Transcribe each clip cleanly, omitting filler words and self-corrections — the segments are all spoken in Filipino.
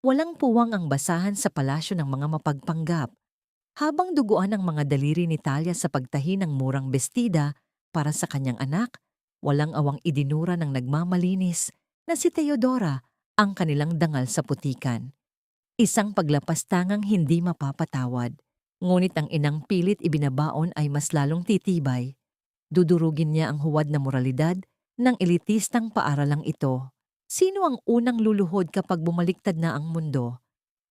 Walang puwang ang basahan sa palasyo ng mga mapagpanggap, habang duguan ang mga daliri ni Talia sa pagtahi ng murang bestida para sa kanyang anak. Walang awang idinura ng nagmamalinis na si Teodora ang kanilang dangal sa putikan. Isang paglapastangang hindi mapapatawad. Ngunit ang inang pilit ibinabaon ay mas lalong titibay. Dudurugin niya ang huwad na moralidad ng elitistang paaralang ito. Sino ang unang luluhod kapag bumaliktad na ang mundo?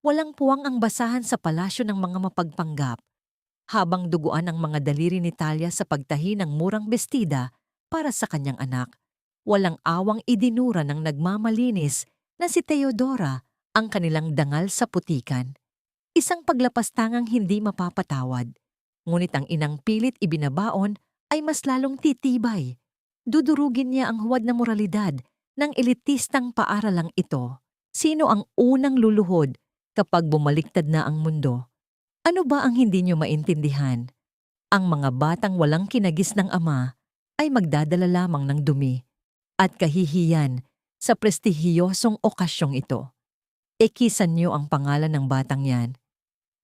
Walang puwang ang basahan sa palasyo ng mga mapagpanggap, habang duguan ang mga daliri ni Talia sa pagtahi ng murang bestida para sa kanyang anak. Walang awang idinura ng nagmamalinis na si Teodora ang kanilang dangal sa putikan. Isang paglapastangang hindi mapapatawad. Ngunit ang inang pilit ibinabaon ay mas lalong titibay. Dudurugin niya ang huwad na moralidad ng elitistang paaralang ito. Sino ang unang luluhod kapag bumaliktad na ang mundo? Ano ba ang hindi niyo maintindihan? Ang mga batang walang kinagis ng ama ay magdadala lamang ng dumi at kahihiyan sa prestihiyosong okasyong ito. Ikisan niyo ang pangalan ng batang yan.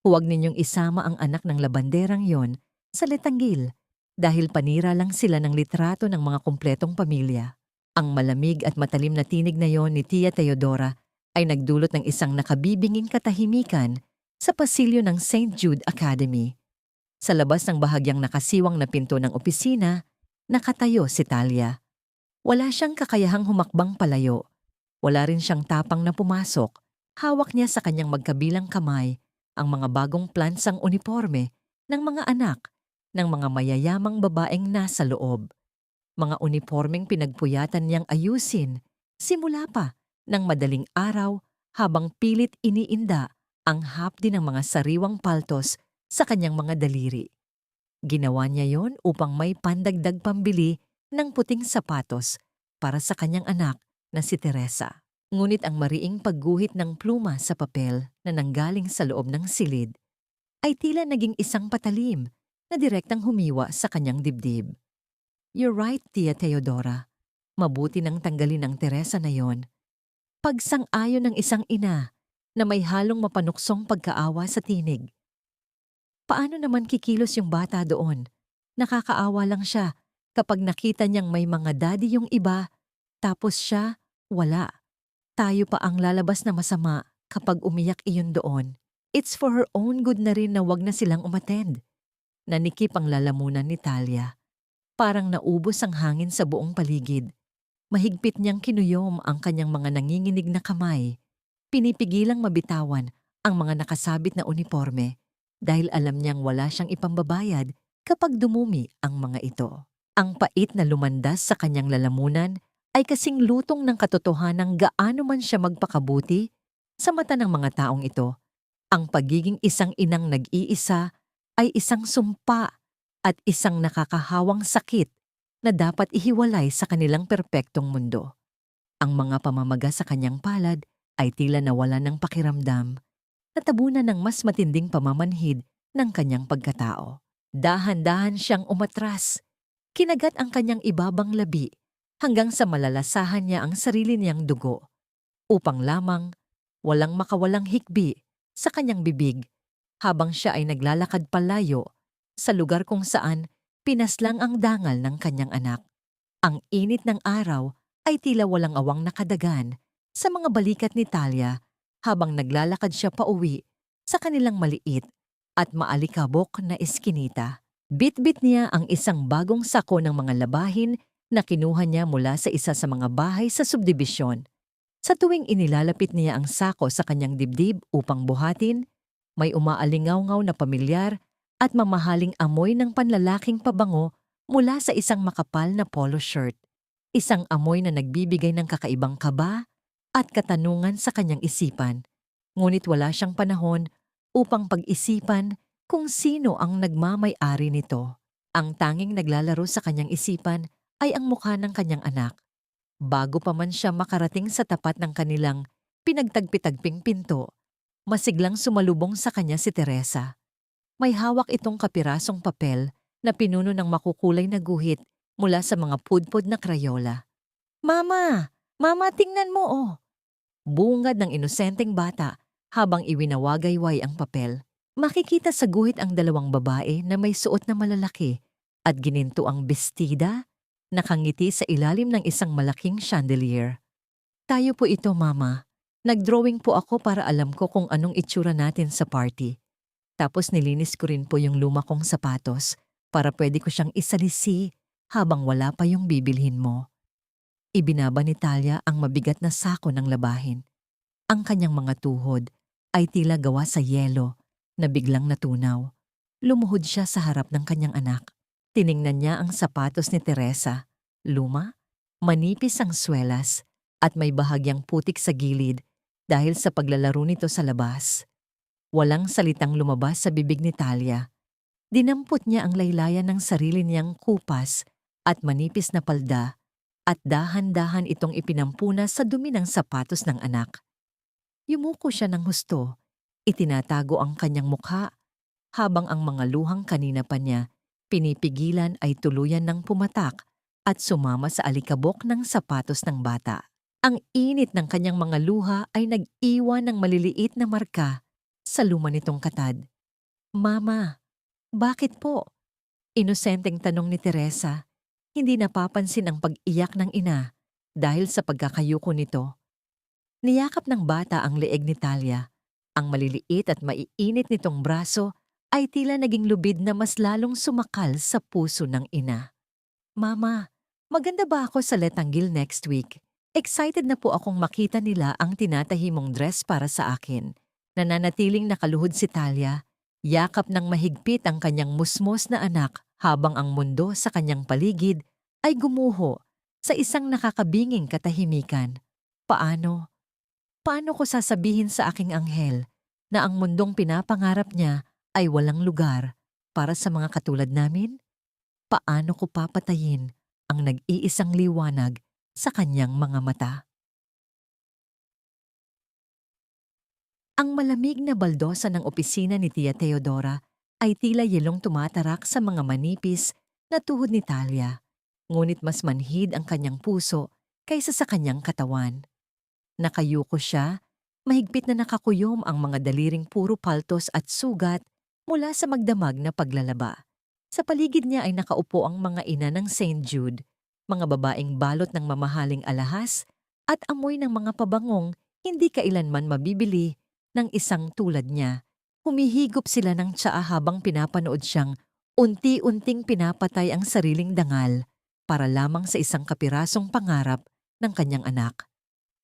Huwag ninyong isama ang anak ng labanderang yon sa letanggil dahil panira lang sila ng litrato ng mga kumpletong pamilya. Ang malamig at matalim na tinig na yon ni Tia Teodora ay nagdulot ng isang nakabibinging katahimikan sa pasilyo ng St. Jude Academy. Sa labas ng bahagyang nakasiwang na pinto ng opisina, nakatayo si Talia. Wala siyang kakayahang humakbang palayo. Wala rin siyang tapang na pumasok. Hawak niya sa kanyang magkabilang kamay ang mga bagong plansang uniforme ng mga anak ng mga mayayamang babaeng nasa loob. Mga uniformeng pinagpuyatan niyang ayusin simula pa ng madaling araw habang pilit iniinda ang hapdi ng mga sariwang paltos sa kanyang mga daliri. Ginawa niya yon upang may pandagdag pambili ng puting sapatos para sa kanyang anak na si Teresa. Ngunit ang mariing pagguhit ng pluma sa papel na nanggaling sa loob ng silid ay tila naging isang patalim na direktang humiwa sa kanyang dibdib. "You're right, Tia Teodora. Mabuti nang tanggalin ang Teresa na yon." Pagsang-ayon ng isang ina na may halong mapanuksong pagkaawa sa tinig. Paano naman kikilos yung bata doon? Nakakaawa lang siya kapag nakita niyang may mga daddy yung iba, tapos siya, wala. Tayo pa ang lalabas na masama kapag umiyak iyon doon. It's for her own good na rin na wag na silang umattend. Nanikip ang lalamunan ni Talia. Parang naubos ang hangin sa buong paligid. Mahigpit niyang kinuyom ang kanyang mga nanginginig na kamay. Pinipigilang mabitawan ang mga nakasabit na uniforme dahil alam niyang wala siyang ipambabayad kapag dumumi ang mga ito. Ang pait na lumandas sa kanyang lalamunan ay kasing lutong ng katotohanang gaano man siya magpakabuti sa mata ng mga taong ito. Ang pagiging isang inang nag-iisa ay isang sumpa at isang nakakahawang sakit na dapat ihiwalay sa kanilang perpektong mundo. Ang mga pamamaga sa kanyang palad ay tila nawala ng pakiramdam, natabunan ng mas matinding pamamanhid ng kanyang pagkatao. Dahan-dahan siyang umatras, kinagat ang kanyang ibabang labi hanggang sa malalasahan niya ang sarili niyang dugo, upang lamang walang makawalang hikbi sa kanyang bibig habang siya ay naglalakad palayo sa lugar kung saan pinaslang ang dangal ng kanyang anak. Ang init ng araw ay tila walang awang nakadagan sa mga balikat ni Talia habang naglalakad siya pauwi sa kanilang maliit at maalikabok na eskinita. Bit-bit niya ang isang bagong sako ng mga labahin na kinuha niya mula sa isa sa mga bahay sa subdibisyon. Sa tuwing inilalapit niya ang sako sa kanyang dibdib upang buhatin, may umaalingaw-ngaw na pamilyar at mamahaling amoy ng panlalaking pabango mula sa isang makapal na polo shirt. Isang amoy na nagbibigay ng kakaibang kaba at katanungan sa kanyang isipan. Ngunit wala siyang panahon upang pag-isipan kung sino ang nagmamay-ari nito. Ang tanging naglalaro sa kanyang isipan ay ang mukha ng kanyang anak. Bago pa man siya makarating sa tapat ng kanilang pinagtagpi-tagping pinto, masiglang sumalubong sa kanya si Teresa. May hawak itong kapirasong papel na pinuno ng makukulay na guhit mula sa mga pudpud na krayola. "Mama! Mama, tingnan mo oh!" bungad ng inosenteng bata habang iwinawagayway ang papel. Makikita sa guhit ang dalawang babae na may suot na malalaki at gininto ang bestida, nakangiti sa ilalim ng isang malaking chandelier. Tayo po ito, Mama. Nag-drawing po ako para alam ko kung anong itsura natin sa party. Tapos nilinis ko rin po yung luma kong sapatos para pwede ko siyang isalisi habang wala pa yung bibilhin mo. Ibinaba ni Talia ang mabigat na sako ng labahin. Ang kanyang mga tuhod ay tila gawa sa yelo na biglang natunaw. Lumuhod siya sa harap ng kanyang anak. Tiningnan niya ang sapatos ni Teresa. Luma, manipis ang swelas at may bahagyang putik sa gilid dahil sa paglalaro nito sa labas. Walang salitang lumabas sa bibig ni Talia. Dinampot niya ang laylayan ng sarili niyang kupas at manipis na palda at dahan-dahan itong ipinampuna sa dumi ng sapatos ng anak. Yumuko siya ng husto, itinatago ang kanyang mukha, habang ang mga luhang kanina pa niya pinipigilan ay tuluyan ng pumatak at sumama sa alikabok ng sapatos ng bata. Ang init ng kanyang mga luha ay nag-iwan ng maliliit na marka sa luma nitong katad. Mama, bakit po? Inosenteng tanong ni Teresa. Hindi napapansin ang pag-iyak ng ina dahil sa pagkakayuko nito. Niyakap ng bata ang leeg ni Talia. Ang maliliit at maiinit nitong braso ay tila naging lubid na mas lalong sumakal sa puso ng ina. Mama, maganda ba ako sa Letanggil next week? Excited na po akong makita nila ang tinatahi mong dress para sa akin. Nananatiling nakaluhod si Talia, yakap ng mahigpit ang kanyang musmos na anak habang ang mundo sa kanyang paligid ay gumuho sa isang nakakabinging katahimikan. Paano? Paano ko sasabihin sa aking anghel na ang mundong pinapangarap niya ay walang lugar para sa mga katulad namin? Paano ko papatayin ang nag-iisang liwanag sa kanyang mga mata? Ang malamig na baldosa ng opisina ni Tia Teodora ay tila yelong tumatarak sa mga manipis na tuhod ni Talia, ngunit mas manhid ang kanyang puso kaysa sa kanyang katawan. Nakayuko siya, mahigpit na nakakuyom ang mga daliring puro paltos at sugat mula sa magdamag na paglalaba. Sa paligid niya ay nakaupo ang mga ina ng St. Jude, mga babaeng balot ng mamahaling alahas at amoy ng mga pabangong hindi kailanman mabibili ng isang tulad niya. Humihigop sila ng tsaa habang pinapanood siyang unti-unting pinapatay ang sariling dangal para lamang sa isang kapirasong pangarap ng kanyang anak.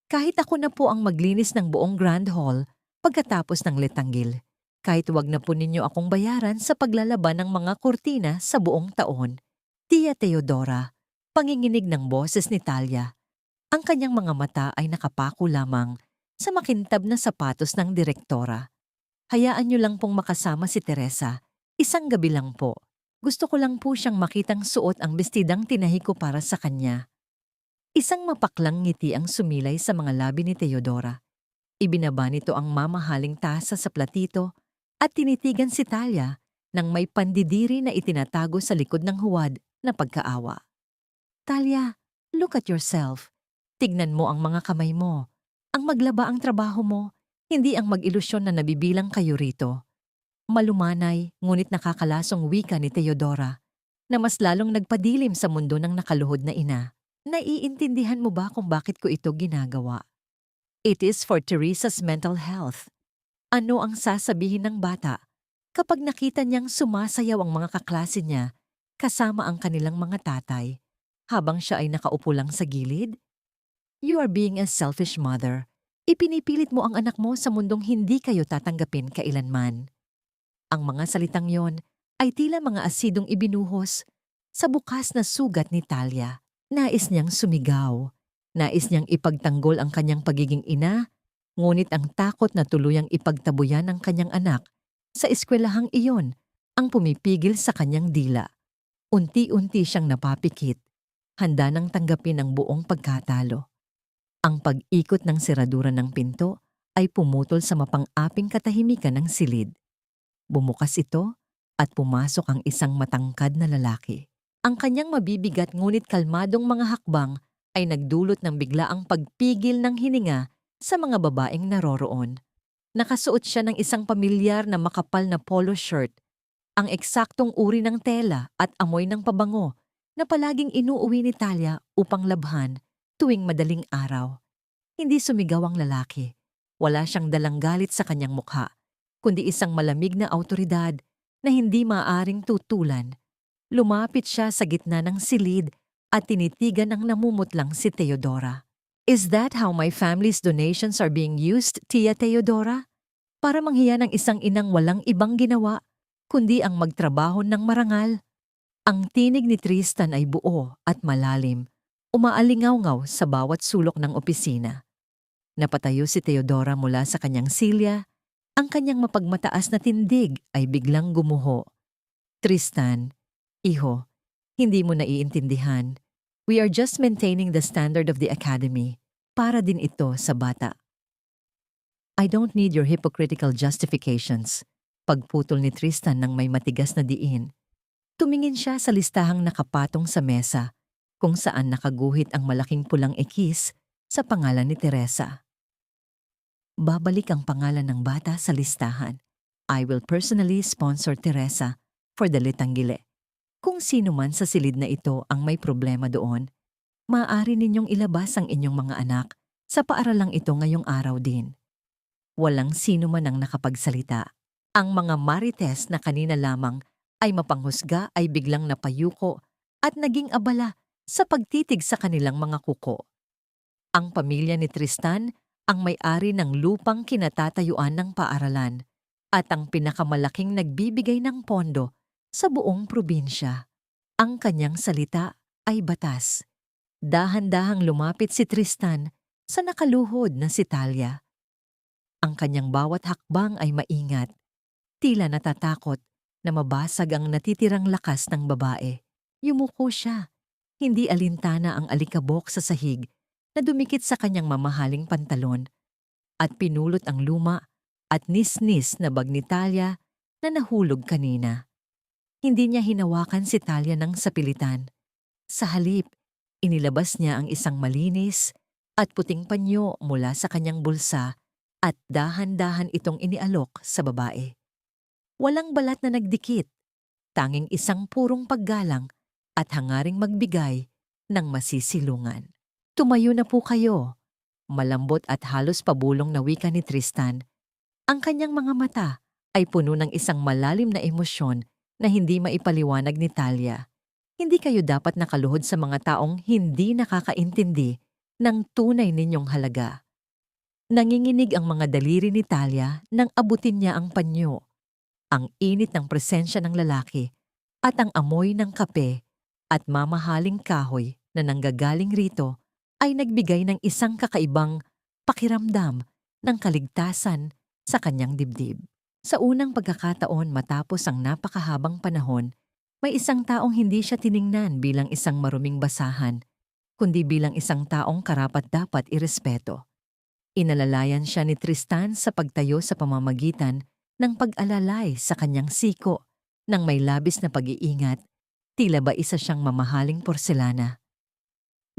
Kahit ako na po ang maglinis ng buong Grand Hall pagkatapos ng Letanggil, kahit wag na po ninyo akong bayaran sa paglalaban ng mga kurtina sa buong taon. Tia Teodora, panginginig ng boses ni Talia. Ang kanyang mga mata ay nakapako lamang sa makintab na sapatos ng direktora. Hayaan niyo lang pong makasama si Teresa. Isang gabi lang po. Gusto ko lang po siyang makitang suot ang bestidang tinahi ko para sa kanya. Isang mapaklang ngiti ang sumilay sa mga labi ni Teodora. Ibinaba nito ang mamahaling tasa sa platito at tinitigan si Talia nang may pandidiri na itinatago sa likod ng huwad na pagkaawa. Talia, look at yourself. Tignan mo ang mga kamay mo. Ang maglaba ang trabaho mo, hindi ang mag-ilusyon na nabibilang kayo rito. Malumanay, ngunit nakakalasong wika ni Teodora na mas lalong nagpadilim sa mundo ng nakaluhod na ina. Naiintindihan mo ba kung bakit ko ito ginagawa? It is for Teresa's mental health. Ano ang sasabihin ng bata kapag nakita niyang sumasayaw ang mga kaklase niya kasama ang kanilang mga tatay habang siya ay nakaupo lang sa gilid? You are being a selfish mother. Ipinipilit mo ang anak mo sa mundong hindi kayo tatanggapin kailanman. Ang mga salitang yon ay tila mga asidong ibinuhos sa bukas na sugat ni Talia. Nais niyang sumigaw. Nais niyang ipagtanggol ang kanyang pagiging ina, ngunit ang takot na tuluyang ipagtabuyan ng kanyang anak sa eskwelahang iyon ang pumipigil sa kanyang dila. Unti-unti siyang napapikit, handa nang tanggapin ang buong pagkatalo. Ang pag-ikot ng seradura ng pinto ay pumutol sa mapang-aping katahimikan ng silid. Bumukas ito at pumasok ang isang matangkad na lalaki. Ang kanyang mabibigat ngunit kalmadong mga hakbang ay nagdulot ng biglaang pagpigil ng hininga sa mga babaeng naroroon. Nakasuot siya ng isang pamilyar na makapal na polo shirt, ang eksaktong uri ng tela at amoy ng pabango na palaging inuuwi ni Talia upang labhan tuwing madaling araw. Hindi sumigaw ang lalaki. Wala siyang dalang galit sa kanyang mukha, kundi isang malamig na awtoridad na hindi maaring tutulan. Lumapit siya sa gitna ng silid at tinitigan ng namumutlang si Teodora. Is that how my family's donations are being used, Tia Teodora? Para manghiya ng isang inang walang ibang ginawa, kundi ang magtrabaho ng marangal? Ang tinig ni Tristan ay buo at malalim, umaalingaw-ngaw sa bawat sulok ng opisina. Napatayo si Teodora mula sa kanyang silya, ang kanyang mapagmataas na tindig ay biglang gumuho. Tristan, iho, hindi mo naiintindihan. We are just maintaining the standard of the academy. Para din ito sa bata. I don't need your hypocritical justifications. Pagputol ni Tristan ng may matigas na diin. Tumingin siya sa listahang nakapatong sa mesa, kung saan nakaguhit ang malaking pulang ekis sa pangalan ni Teresa. Babalik ang pangalan ng bata sa listahan. I will personally sponsor Teresa for the Litanggile. Kung sino man sa silid na ito ang may problema doon, maaari ninyong ilabas ang inyong mga anak sa paaralang ito ngayong araw din. Walang sino man ang nakapagsalita. Ang mga marites na kanina lamang ay mapanghusga ay biglang napayuko at naging abala sa pagtitig sa kanilang mga kuko. Ang pamilya ni Tristan ang may-ari ng lupang kinatatayuan ng paaralan at ang pinakamalaking nagbibigay ng pondo sa buong probinsya. Ang kanyang salita ay batas. Dahan-dahang lumapit si Tristan sa nakaluhod na si Talia. Ang kanyang bawat hakbang ay maingat, tila natatakot na mabasag ang natitirang lakas ng babae. Yumuko siya, hindi alintana ang alikabok sa sahig na dumikit sa kanyang mamahaling pantalon at pinulot ang luma at nis-nis na bag ni Talia na nahulog kanina. Hindi niya hinawakan si Talia ng sapilitan. Sa halip, inilabas niya ang isang malinis at puting panyo mula sa kanyang bulsa at dahan-dahan itong inialok sa babae. Walang balat na nagdikit, tanging isang purong paggalang at hangaring magbigay ng masisilungan. Tumayo na po kayo. Malambot at halos pabulong na wika ni Tristan. Ang kanyang mga mata ay puno ng isang malalim na emosyon na hindi maipaliwanag ni Talia. Hindi kayo dapat nakaluhod sa mga taong hindi nakakaintindi ng tunay ninyong halaga. Nanginginig ang mga daliri ni Talia nang abutin niya ang panyo. Ang init ng presensya ng lalaki at ang amoy ng kape at mamahaling kahoy na nanggagaling rito ay nagbigay ng isang kakaibang pakiramdam ng kaligtasan sa kanyang dibdib. Sa unang pagkakataon matapos ang napakahabang panahon, may isang taong hindi siya tiningnan bilang isang maruming basahan, kundi bilang isang taong karapat-dapat irespeto. Inalalayan siya ni Tristan sa pagtayo sa pamamagitan ng pag-alalay sa kanyang siko ng may labis na pag-iingat, tila ba isa siyang mamahaling porselana.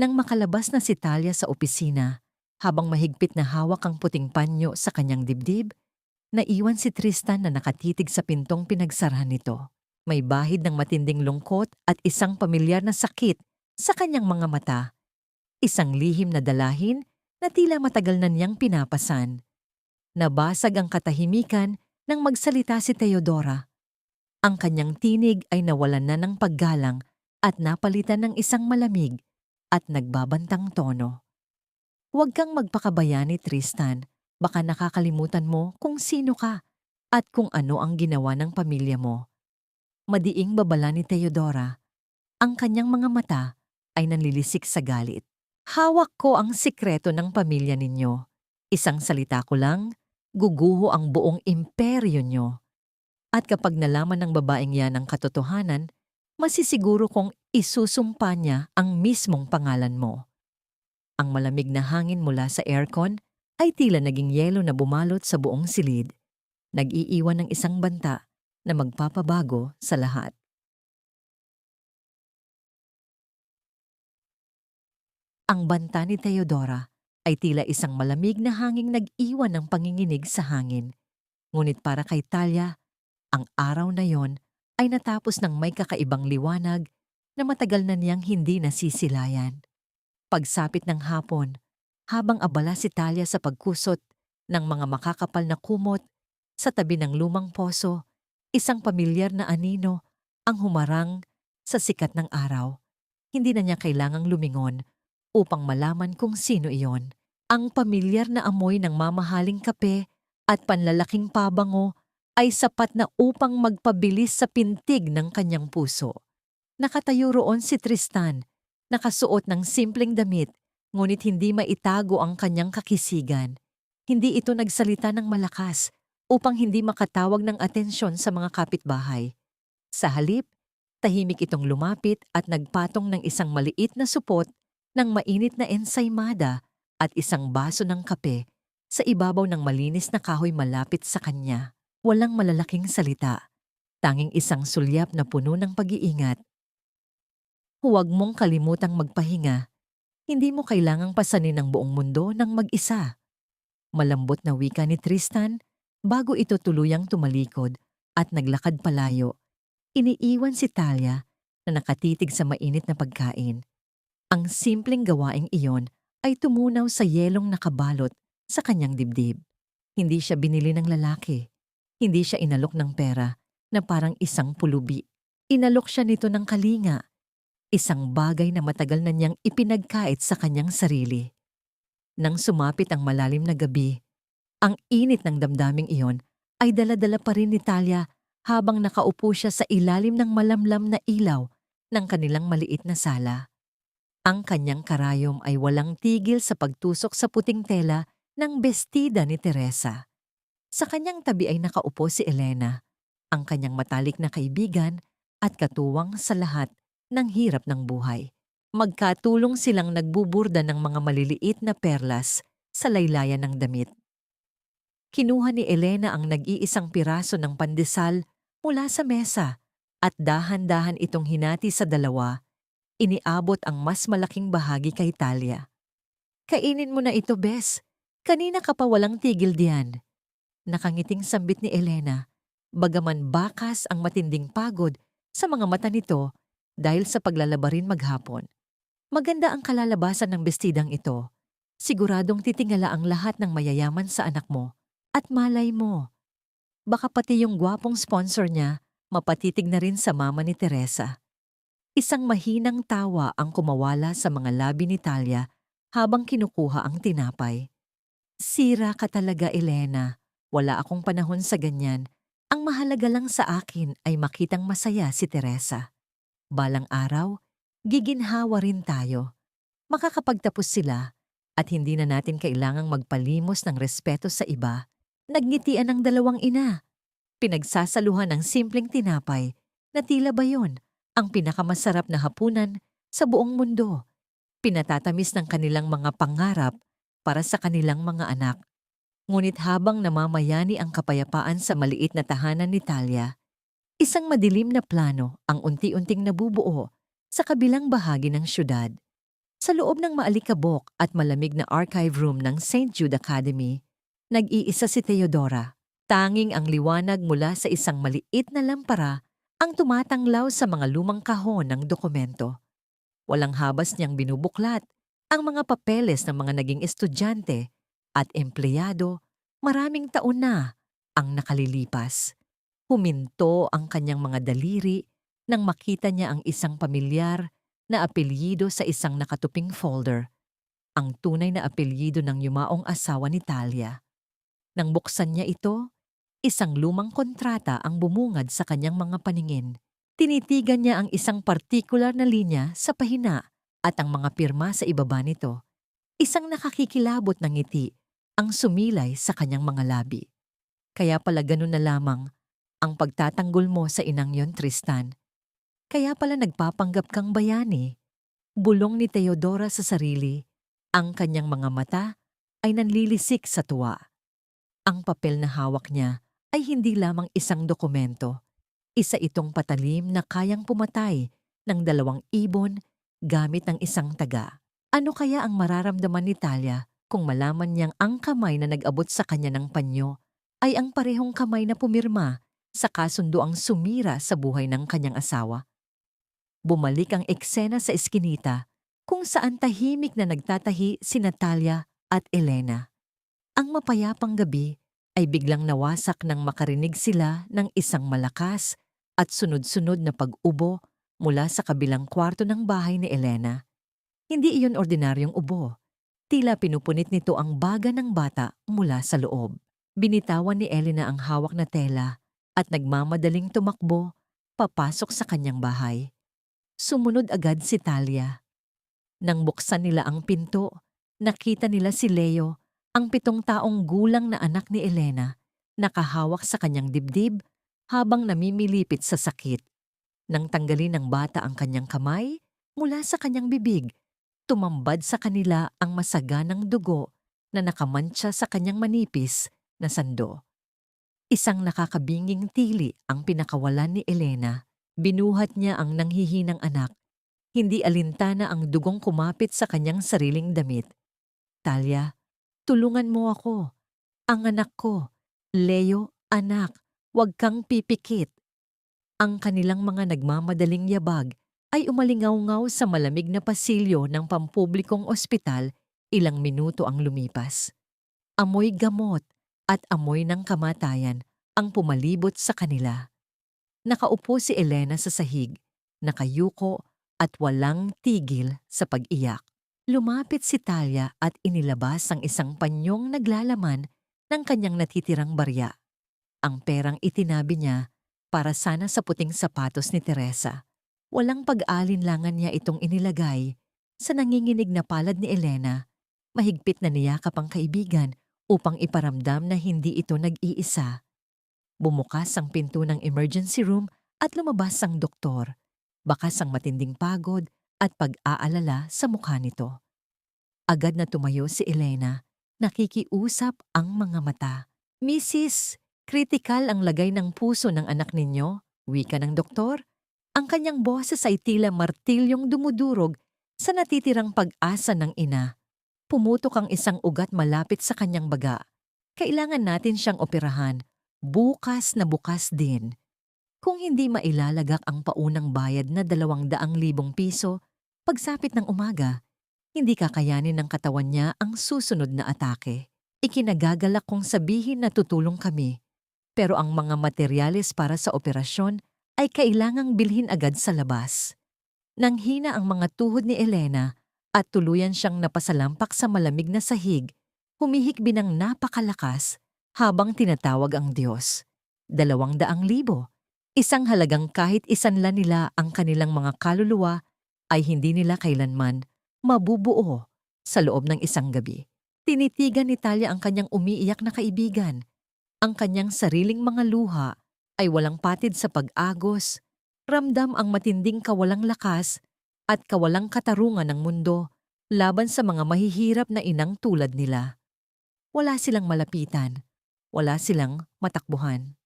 Nang makalabas na si Talia sa opisina, habang mahigpit na hawak ang puting panyo sa kanyang dibdib, naiwan si Tristan na nakatitig sa pintong pinagsarahan nito. May bahid ng matinding lungkot at isang pamilyar na sakit sa kanyang mga mata. Isang lihim na dalahin na tila matagal na niyang pinapasan. Nabasag ang katahimikan nang magsalita si Teodora. Ang kanyang tinig ay nawalan na ng paggalang at napalitan ng isang malamig at nagbabantang tono. Huwag kang magpakabayani, Tristan. Baka nakakalimutan mo kung sino ka at kung ano ang ginawa ng pamilya mo. Madiing babala ni Teodora. Ang kanyang mga mata ay nanlilisik sa galit. Hawak ko ang sikreto ng pamilya ninyo. Isang salita ko lang, guguho ang buong imperyo nyo. At kapag nalaman ng babaeng yan ang katotohanan, masisiguro kong isusumpa niya ang mismong pangalan mo. Ang malamig na hangin mula sa aircon ay tila naging yelo na bumalot sa buong silid. Nag-iiwan ng isang banta na magpapabago sa lahat. Ang banta ni Teodora ay tila isang malamig na hanging nag-iwan ng panginginig sa hangin. Ngunit para kay Talia, ang araw na yon ay natapos ng may kakaibang liwanag na matagal na niyang hindi nasisilayan. Pagsapit ng hapon, habang abala si Talia sa pagkusot ng mga makakapal na kumot sa tabi ng lumang poso, isang pamilyar na anino ang humarang sa sikat ng araw. Hindi na niya kailangang lumingon upang malaman kung sino iyon. Ang pamilyar na amoy ng mamahaling kape at panlalaking pabango ay sapat na upang magpabilis sa pintig ng kanyang puso. Nakatayo roon si Tristan, nakasuot ng simpleng damit, ngunit hindi maitago ang kanyang kakisigan. Hindi ito nagsalita ng malakas upang hindi makatawag ng atensyon sa mga kapitbahay. Sa halip, tahimik itong lumapit at nagpatong ng isang maliit na supot ng mainit na ensaymada at isang baso ng kape sa ibabaw ng malinis na kahoy malapit sa kanya. Walang malalaking salita, tanging isang sulyap na puno ng pag-iingat. Huwag mong kalimutang magpahinga. Hindi mo kailangang pasanin ang buong mundo ng mag-isa. Malambot na wika ni Tristan bago ito tuluyang tumalikod at naglakad palayo. Iniiwan si Talia na nakatitig sa mainit na pagkain. Ang simpleng gawaing iyon ay tumunaw sa yelong nakabalot sa kanyang dibdib. Hindi siya binili ng lalaki. Hindi siya inalok ng pera na parang isang pulubi. Inalok siya nito ng kalinga, isang bagay na matagal na niyang ipinagkait sa kanyang sarili. Nang sumapit ang malalim na gabi, ang init ng damdaming iyon ay dala-dala pa rin ni Talia habang nakaupo siya sa ilalim ng malamlam na ilaw ng kanilang maliit na sala. Ang kanyang karayom ay walang tigil sa pagtusok sa puting tela ng bestida ni Teresa. Sa kanyang tabi ay nakaupo si Elena, ang kanyang matalik na kaibigan at katuwang sa lahat ng hirap ng buhay. Magkatulong silang nagbuburda ng mga maliliit na perlas sa laylayan ng damit. Kinuha ni Elena ang nag-iisang piraso ng pandesal mula sa mesa at dahan-dahan itong hinati sa dalawa. Iniabot ang mas malaking bahagi kay Talia. Kainin mo na ito, Bes. Kanina ka pa walang tigil diyan. Nakangiting sambit ni Elena, bagaman bakas ang matinding pagod sa mga mata nito dahil sa paglalabarin maghapon. Maganda ang kalalabasan ng bestidang ito. Siguradong titingala ang lahat ng mayayaman sa anak mo. At malay mo, baka pati yung gwapong sponsor niya mapatitig na rin sa mama ni Teresa. Isang mahinang tawa ang kumawala sa mga labi ni Talia habang kinukuha ang tinapay. Sira ka talaga, Elena. Wala akong panahon sa ganyan. Ang mahalaga lang sa akin ay makitang masaya si Teresa. Balang araw, giginhawa rin tayo. Makakapagtapos sila at hindi na natin kailangang magpalimos ng respeto sa iba. Nagngitian ng dalawang ina. Pinagsasaluhan ng simpleng tinapay na tila ba yon ang pinakamasarap na hapunan sa buong mundo. Pinatatamis ng kanilang mga pangarap para sa kanilang mga anak. Ngunit habang namamayani ang kapayapaan sa maliit na tahanan ni Talia, isang madilim na plano ang unti-unting nabubuo sa kabilang bahagi ng syudad. Sa loob ng maalikabok at malamig na archive room ng St. Jude Academy, nag-iisa si Theodora. Tanging ang liwanag mula sa isang maliit na lampara ang tumatanglaw sa mga lumang kahon ng dokumento. Walang habas niyang binubuklat ang mga papeles ng mga naging estudyante at empleyado. Maraming taon na ang nakalilipas. Huminto ang kanyang mga daliri nang makita niya ang isang pamilyar na apelyido sa isang nakatuping folder, ang tunay na apelyido ng yumaong asawa ni Talia. Nang buksan niya ito, isang lumang kontrata ang bumungad sa kanyang mga paningin. Tinitigan niya ang isang partikular na linya sa pahina at ang mga pirma sa ibaba nito. Isang nakakikilabot na ngiti ang sumilay sa kanyang mga labi. Kaya pala ganun na lamang ang pagtatanggol mo sa inang yon, Tristan. Kaya pala nagpapanggap kang bayani. Bulong ni Theodora sa sarili. Ang kanyang mga mata ay nanlilisik sa tuwa. Ang papel na hawak niya ay hindi lamang isang dokumento. Isa itong patalim na kayang pumatay ng 2 ibon gamit ng isang taga. Ano kaya ang mararamdaman ni Talia kung malaman niyang ang kamay na nag-abot sa kanya ng panyo ay ang parehong kamay na pumirma sa kasunduang sumira sa buhay ng kanyang asawa. Bumalik ang eksena sa eskinita kung saan tahimik na nagtatahi si Natalia at Elena. Ang mapayapang gabi ay biglang nawasak nang makarinig sila ng isang malakas at sunod-sunod na pag-ubo mula sa kabilang kwarto ng bahay ni Elena. Hindi iyon ordinaryong ubo. Tila pinupunit nito ang baga ng bata mula sa loob. Binitawan ni Elena ang hawak na tela at nagmamadaling tumakbo papasok sa kanyang bahay. Sumunod agad si Talia. Nang buksan nila ang pinto, nakita nila si Leo, ang 7 taong gulang na anak ni Elena, nakahawak sa kanyang dibdib habang namimilipit sa sakit. Nang tanggalin ng bata ang kanyang kamay mula sa kanyang bibig, tumambad sa kanila ang masaganang dugo na nakamantsa sa kanyang manipis na sando. Isang nakakabinging tili ang pinakawalan ni Elena. Binuhat niya ang nanghihinang anak. Hindi alintana ang dugong kumapit sa kanyang sariling damit. Talia, tulungan mo ako. Ang anak ko. Leo, anak, huwag kang pipikit. Ang kanilang mga nagmamadaling yabag ay umalingaw-ngaw sa malamig na pasilyo ng pampublikong ospital. Ilang minuto ang lumipas. Amoy gamot at amoy ng kamatayan ang pumalibot sa kanila. Nakaupo si Elena sa sahig, nakayuko at walang tigil sa pag-iyak. Lumapit si Talia at inilabas ang isang panyong naglalaman ng kanyang natitirang barya. Ang perang itinabi niya para sana sa puting sapatos ni Teresa. Walang pag-alinlangan niya itong inilagay sa nanginginig na palad ni Elena. Mahigpit na niyakap ang kaibigan upang iparamdam na hindi ito nag-iisa. Bumukas ang pinto ng emergency room at lumabas ang doktor. Bakas ang matinding pagod at pag-aalala sa mukha nito. Agad na tumayo si Elena. Nakikiusap ang mga mata. Mrs., kritikal ang lagay ng puso ng anak ninyo, wika ng doktor. Ang kanyang boses ay tila martilyong dumudurog sa natitirang pag-asa ng ina. Pumutok ang isang ugat malapit sa kanyang baga. Kailangan natin siyang operahan. Bukas na bukas din. Kung hindi mailalagak ang paunang bayad na 200,000 piso, pagsapit ng umaga, hindi kakayanin ng katawan niya ang susunod na atake. Ikinagagalak kong sabihin na tutulong kami, pero ang mga materyales para sa operasyon ay kailangang bilhin agad sa labas. Nanghina ang mga tuhod ni Elena at tuluyan siyang napasalampak sa malamig na sahig, humihikbi ng napakalakas habang tinatawag ang Diyos. 200,000, isang halagang kahit isanla nila ang kanilang mga kaluluwa ay hindi nila kailanman mabubuo sa loob ng isang gabi. Tinitigan ni Talia ang kanyang umiiyak na kaibigan. Ang kanyang sariling mga luha ay walang patid sa pag-agos. Ramdam ang matinding kawalang lakas at kawalang katarungan ng mundo laban sa mga mahihirap na inang tulad nila. Wala silang malapitan. Wala silang matakbuhan.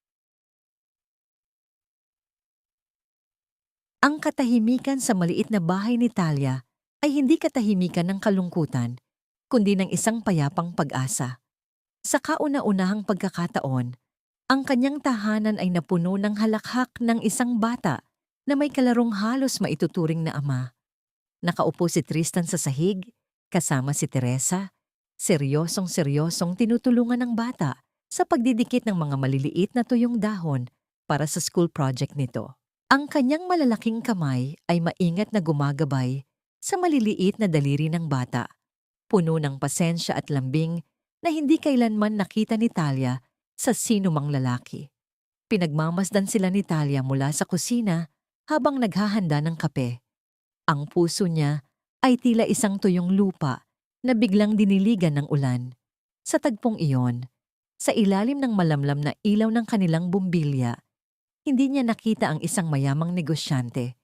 Ang katahimikan sa maliit na bahay ni Talia ay hindi katahimikan ng kalungkutan, kundi ng isang payapang pag-asa. Sa kauna-unahang pagkakataon, ang kanyang tahanan ay napuno ng halakhak ng isang bata na may kalarong halos maituturing na ama. Nakaupo si Tristan sa sahig, kasama si Teresa, seryosong-seryosong tinutulungan ng bata sa pagdidikit ng mga maliliit na tuyong dahon para sa school project nito. Ang kanyang malalaking kamay ay maingat na gumagabay sa maliliit na daliri ng bata, puno ng pasensya at lambing na hindi kailanman nakita ni Talia sa sinumang lalaki. Pinagmamasdan sila ni Talia mula sa kusina habang naghahanda ng kape. Ang puso niya ay tila isang tuyong lupa na biglang diniligan ng ulan. Sa tagpong iyon, sa ilalim ng malamlam na ilaw ng kanilang bumbilya, hindi niya nakita ang isang mayamang negosyante.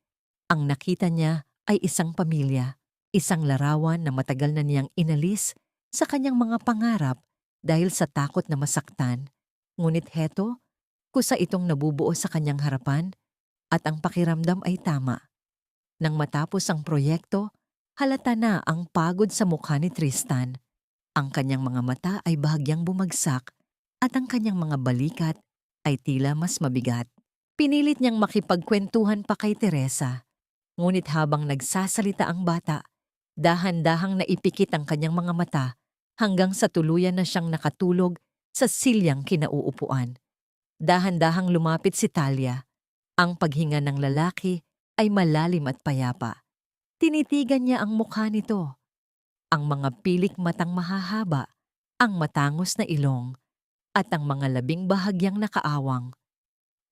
Ang nakita niya ay isang pamilya, isang larawan na matagal na niyang inalis sa kanyang mga pangarap dahil sa takot na masaktan. Ngunit heto, kusa itong nabubuo sa kanyang harapan at ang pakiramdam ay tama. Nang matapos ang proyekto, halata na ang pagod sa mukha ni Tristan. Ang kanyang mga mata ay bahagyang bumagsak at ang kanyang mga balikat ay tila mas mabigat. Pinilit niyang makipagkwentuhan pa kay Teresa, ngunit habang nagsasalita ang bata, dahan-dahang naipikit ang kanyang mga mata hanggang sa tuluyan na siyang nakatulog sa silyang kinauupuan. Dahan-dahang lumapit si Talia. Ang paghinga ng lalaki ay malalim at payapa. Tinitigan niya ang mukha nito, ang mga pilik matang mahahaba, ang matangos na ilong, at ang mga labing bahagyang nakaawang.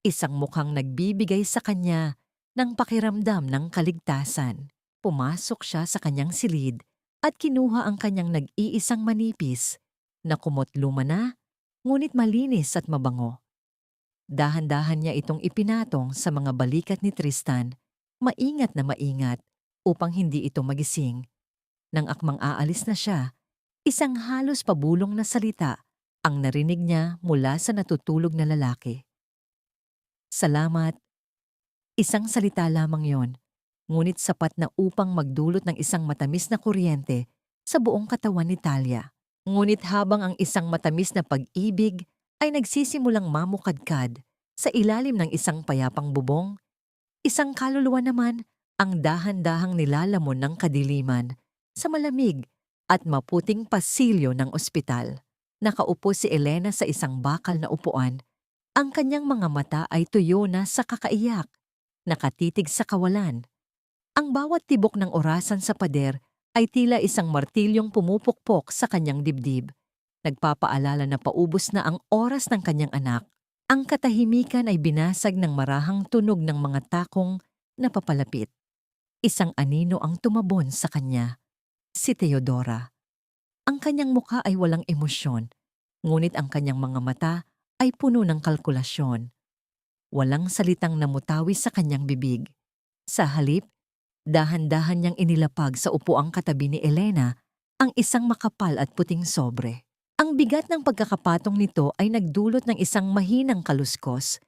Isang mukhang nagbibigay sa kanya ng pakiramdam ng kaligtasan. Pumasok siya sa kanyang silid at kinuha ang kanyang nag-iisang manipis na kumot luma na, ngunit malinis at mabango. Dahan-dahan niya itong ipinatong sa mga balikat ni Tristan, maingat na maingat upang hindi ito magising. Nang akmang aalis na siya, isang halos pabulong na salita ang narinig niya mula sa natutulog na lalaki. Salamat. Isang salita lamang yon, ngunit sapat na upang magdulot ng isang matamis na kuryente sa buong katawan ni Talia. Ngunit habang ang isang matamis na pag-ibig ay nagsisimulang mamukadkad sa ilalim ng isang payapang bubong, isang kaluluwa naman ang dahan-dahang nilalamon ng kadiliman sa malamig at maputing pasilyo ng ospital. Nakaupo si Elena sa isang bakal na upuan. Ang kanyang mga mata ay tuyo na sa kakaiyak, nakatitig sa kawalan. Ang bawat tibok ng orasan sa pader ay tila isang martilyong pumupukpok sa kanyang dibdib. Nagpapaalala na paubos na ang oras ng kanyang anak. Ang katahimikan ay binasag ng marahang tunog ng mga takong napapalapit. Isang anino ang tumabon sa kanya, si Teodora. Ang kanyang mukha ay walang emosyon, ngunit ang kanyang mga mata ay puno ng kalkulasyon. Walang salitang namutawi sa kanyang bibig. Sa halip, dahan-dahan niyang inilapag sa upuang katabi ni Elena ang isang makapal at puting sobre. Ang bigat ng pagkakapatong nito ay nagdulot ng isang mahinang kaluskos,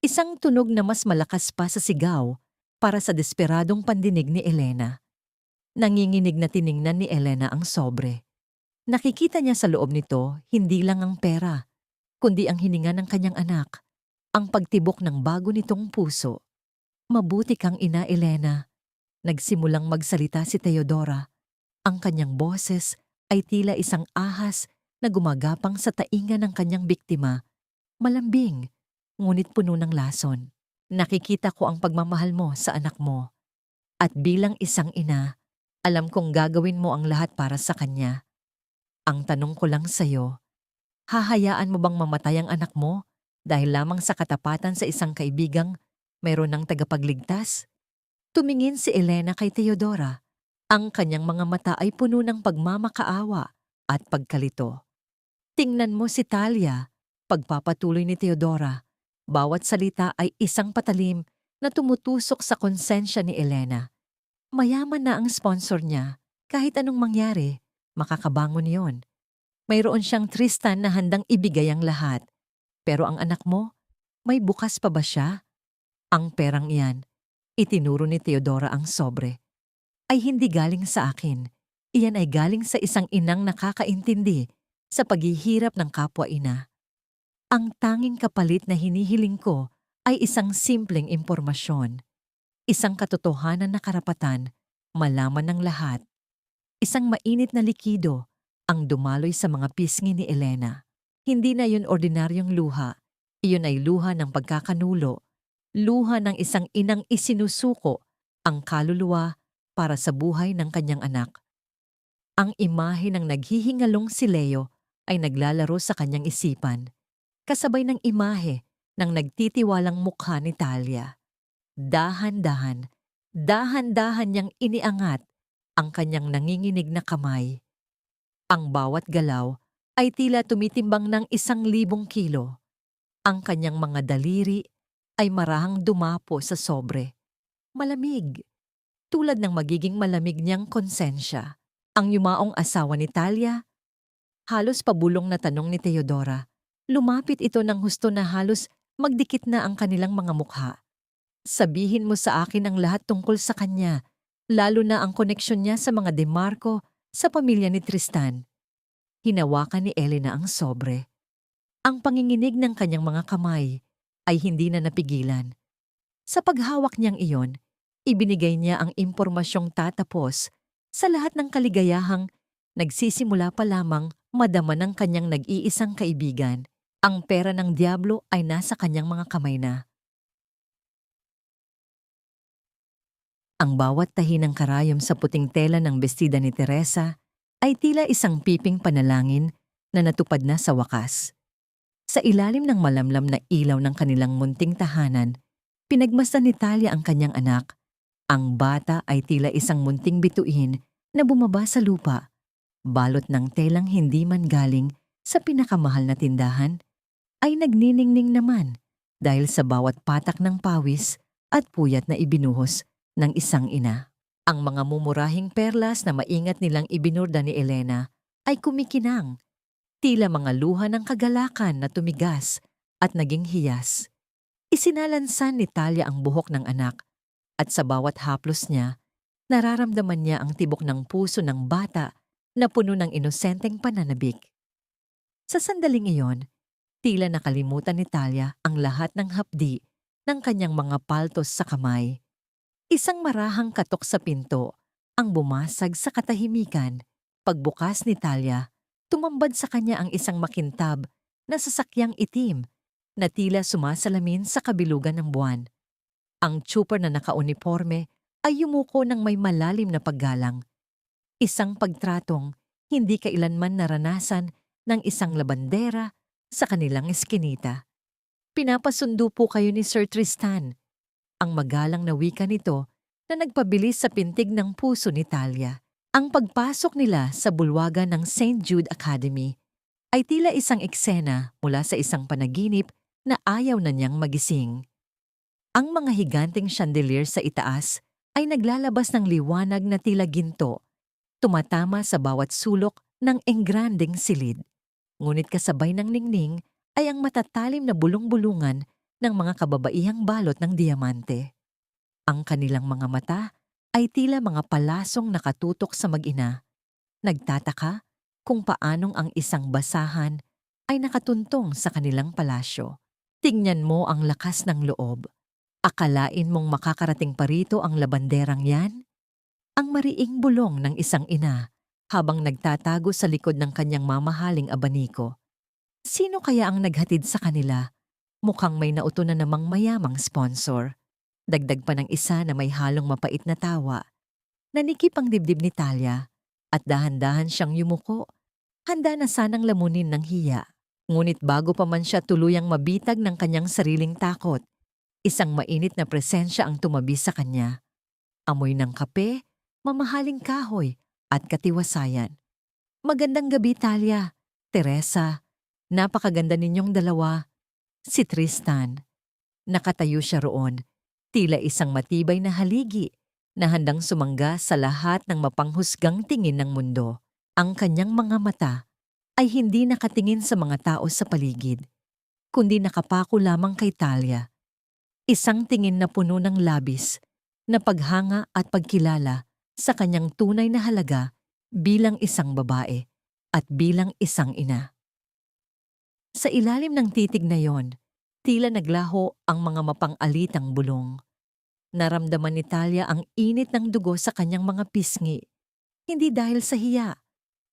isang tunog na mas malakas pa sa sigaw para sa desperadong pandinig ni Elena. Nanginginig na tiningnan ni Elena ang sobre. Nakikita niya sa loob nito hindi lang ang pera, kundi ang hininga ng kanyang anak, ang pagtibok ng bago nitong puso. Mabuti kang ina, Elena. Nagsimulang magsalita si Teodora. Ang kanyang boses ay tila isang ahas na gumagapang sa tainga ng kanyang biktima. Malambing, ngunit puno ng lason. Nakikita ko ang pagmamahal mo sa anak mo. At bilang isang ina, alam kong gagawin mo ang lahat para sa kanya. Ang tanong ko lang sa'yo, hahayaan mo bang mamatay ang anak mo dahil lamang sa katapatan sa isang kaibigang mayroon ng tagapagligtas? Tumingin si Elena kay Teodora. Ang kanyang mga mata ay puno ng pagmamakaawa at pagkalito. Tingnan mo si Talia, pagpapatuloy ni Teodora. Bawat salita ay isang patalim na tumutusok sa konsensya ni Elena. Mayaman na ang sponsor niya. Kahit anong mangyari, makakabangon yon. Mayroon siyang Tristan na handang ibigay ang lahat. Pero ang anak mo, may bukas pa ba siya? Ang perang iyan, itinuro ni Teodora ang sobre, ay hindi galing sa akin. Iyan ay galing sa isang inang nakakaintindi sa paghihirap ng kapwa-ina. Ang tanging kapalit na hinihiling ko ay isang simpleng impormasyon. Isang katotohanan na karapatan, malaman ng lahat. Isang mainit na likido ang dumaloy sa mga pisngi ni Elena. Hindi na yun ordinaryong luha. Iyon ay luha ng pagkakanulo. Luha ng isang inang isinusuko ang kaluluwa para sa buhay ng kanyang anak. Ang imahe ng naghihingalong si Leo ay naglalaro sa kanyang isipan, kasabay ng imahe ng nagtitiwalang mukha ni Talia. Dahan-dahan, dahan-dahan niyang iniangat ang kanyang nanginginig na kamay. Ang bawat galaw ay tila tumitimbang ng 1,000 kilo. Ang kanyang mga daliri ay marahang dumapo sa sobre. Malamig, tulad ng magiging malamig niyang konsensya. Ang yumaong asawa ni Talia, halos pabulong na tanong ni Teodora. Lumapit ito ng husto na halos magdikit na ang kanilang mga mukha. Sabihin mo sa akin ang lahat tungkol sa kanya, lalo na ang koneksyon niya sa mga demarko sa pamilya ni Tristan. Hinawakan ni Elena ang sobre. Ang panginginig ng kanyang mga kamay ay hindi na napigilan. Sa paghawak niyang iyon, ibinigay niya ang impormasyong tatapos sa lahat ng kaligayahang nagsisimula pa lamang madama ng kanyang nag-iisang kaibigan. Ang pera ng Diablo ay nasa kanyang mga kamay na. Ang bawat tahi ng karayom sa puting tela ng bestida ni Teresa ay tila isang piping panalangin na natupad na sa wakas. Sa ilalim ng malamlam na ilaw ng kanilang munting tahanan, pinagmasdan ni Talia ang kanyang anak. Ang bata ay tila isang munting bituin na bumaba sa lupa, balot ng telang hindi man galing sa pinakamahal na tindahan, ay nagniningning naman dahil sa bawat patak ng pawis at puyat na ibinuhos ng isang ina. Ang mga mumurahing perlas na maingat nilang ibinurda ni Elena ay kumikinang, tila mga luha ng kagalakan na tumigas at naging hiyas. Isinalansan ni Talia ang buhok ng anak at sa bawat haplos niya, nararamdaman niya ang tibok ng puso ng bata na puno ng inosenteng pananabik. Sa sandaling iyon, tila nakalimutan ni Talia ang lahat ng hapdi ng kanyang mga paltos sa kamay. Isang marahang katok sa pinto ang bumasag sa katahimikan. Pagbukas ni Talia, tumambad sa kanya ang isang makintab na sasakyang itim na tila sumasalamin sa kabilugan ng buwan. Ang trooper na nakauniforme ay yumuko ng may malalim na paggalang. Isang pagtratong hindi kailanman naranasan ng isang labandera sa kanilang eskinita. "Pinapasundo po kayo ni Sir Tristan," ang magalang na wika nito na nagpabilis sa pintig ng puso ni Talia. Ang pagpasok nila sa bulwagan ng St. Jude Academy ay tila isang eksena mula sa isang panaginip na ayaw na niyang magising. Ang mga higanteng chandelier sa itaas ay naglalabas ng liwanag na tila ginto, tumatama sa bawat sulok ng engrandeng silid. Ngunit kasabay ng ningning ay ang matatalim na bulong-bulungan ng mga kababaihang balot ng diamante. Ang kanilang mga mata ay tila mga palasong nakatutok sa mag-ina, nagtataka kung paanong ang isang basahan ay nakatuntong sa kanilang palasyo. Tingnan mo ang lakas ng loob. Akalain mong makakarating pa rito ang labanderang yan? Ang mariing bulong ng isang ina habang nagtatago sa likod ng kanyang mamahaling abaniko. Sino kaya ang naghatid sa kanila? Mukhang may nauto na namang mayamang sponsor. Dagdag pa ng isa na may halong mapait na tawa. Nanikip ang dibdib ni Talia at dahan-dahan siyang yumuko. Handa na sanang lamunin ng hiya. Ngunit bago pa man siya tuluyang mabitag ng kanyang sariling takot, isang mainit na presensya ang tumabi sa kanya. Amoy ng kape, mamahaling kahoy at katiwasayan. "Magandang gabi, Talia. Teresa, napakaganda ninyong dalawa." Si Tristan. Nakatayo siya roon, tila isang matibay na haligi na handang sumangga sa lahat ng mapanghusgang tingin ng mundo. Ang kanyang mga mata ay hindi nakatingin sa mga tao sa paligid, kundi nakapako lamang kay Talia. Isang tingin na puno ng labis, na paghanga at pagkilala sa kanyang tunay na halaga bilang isang babae at bilang isang ina. Sa ilalim ng titig na yon, tila naglaho ang mga mapang-alitang bulong. Naramdaman ni Talia ang init ng dugo sa kanyang mga pisngi, hindi dahil sa hiya,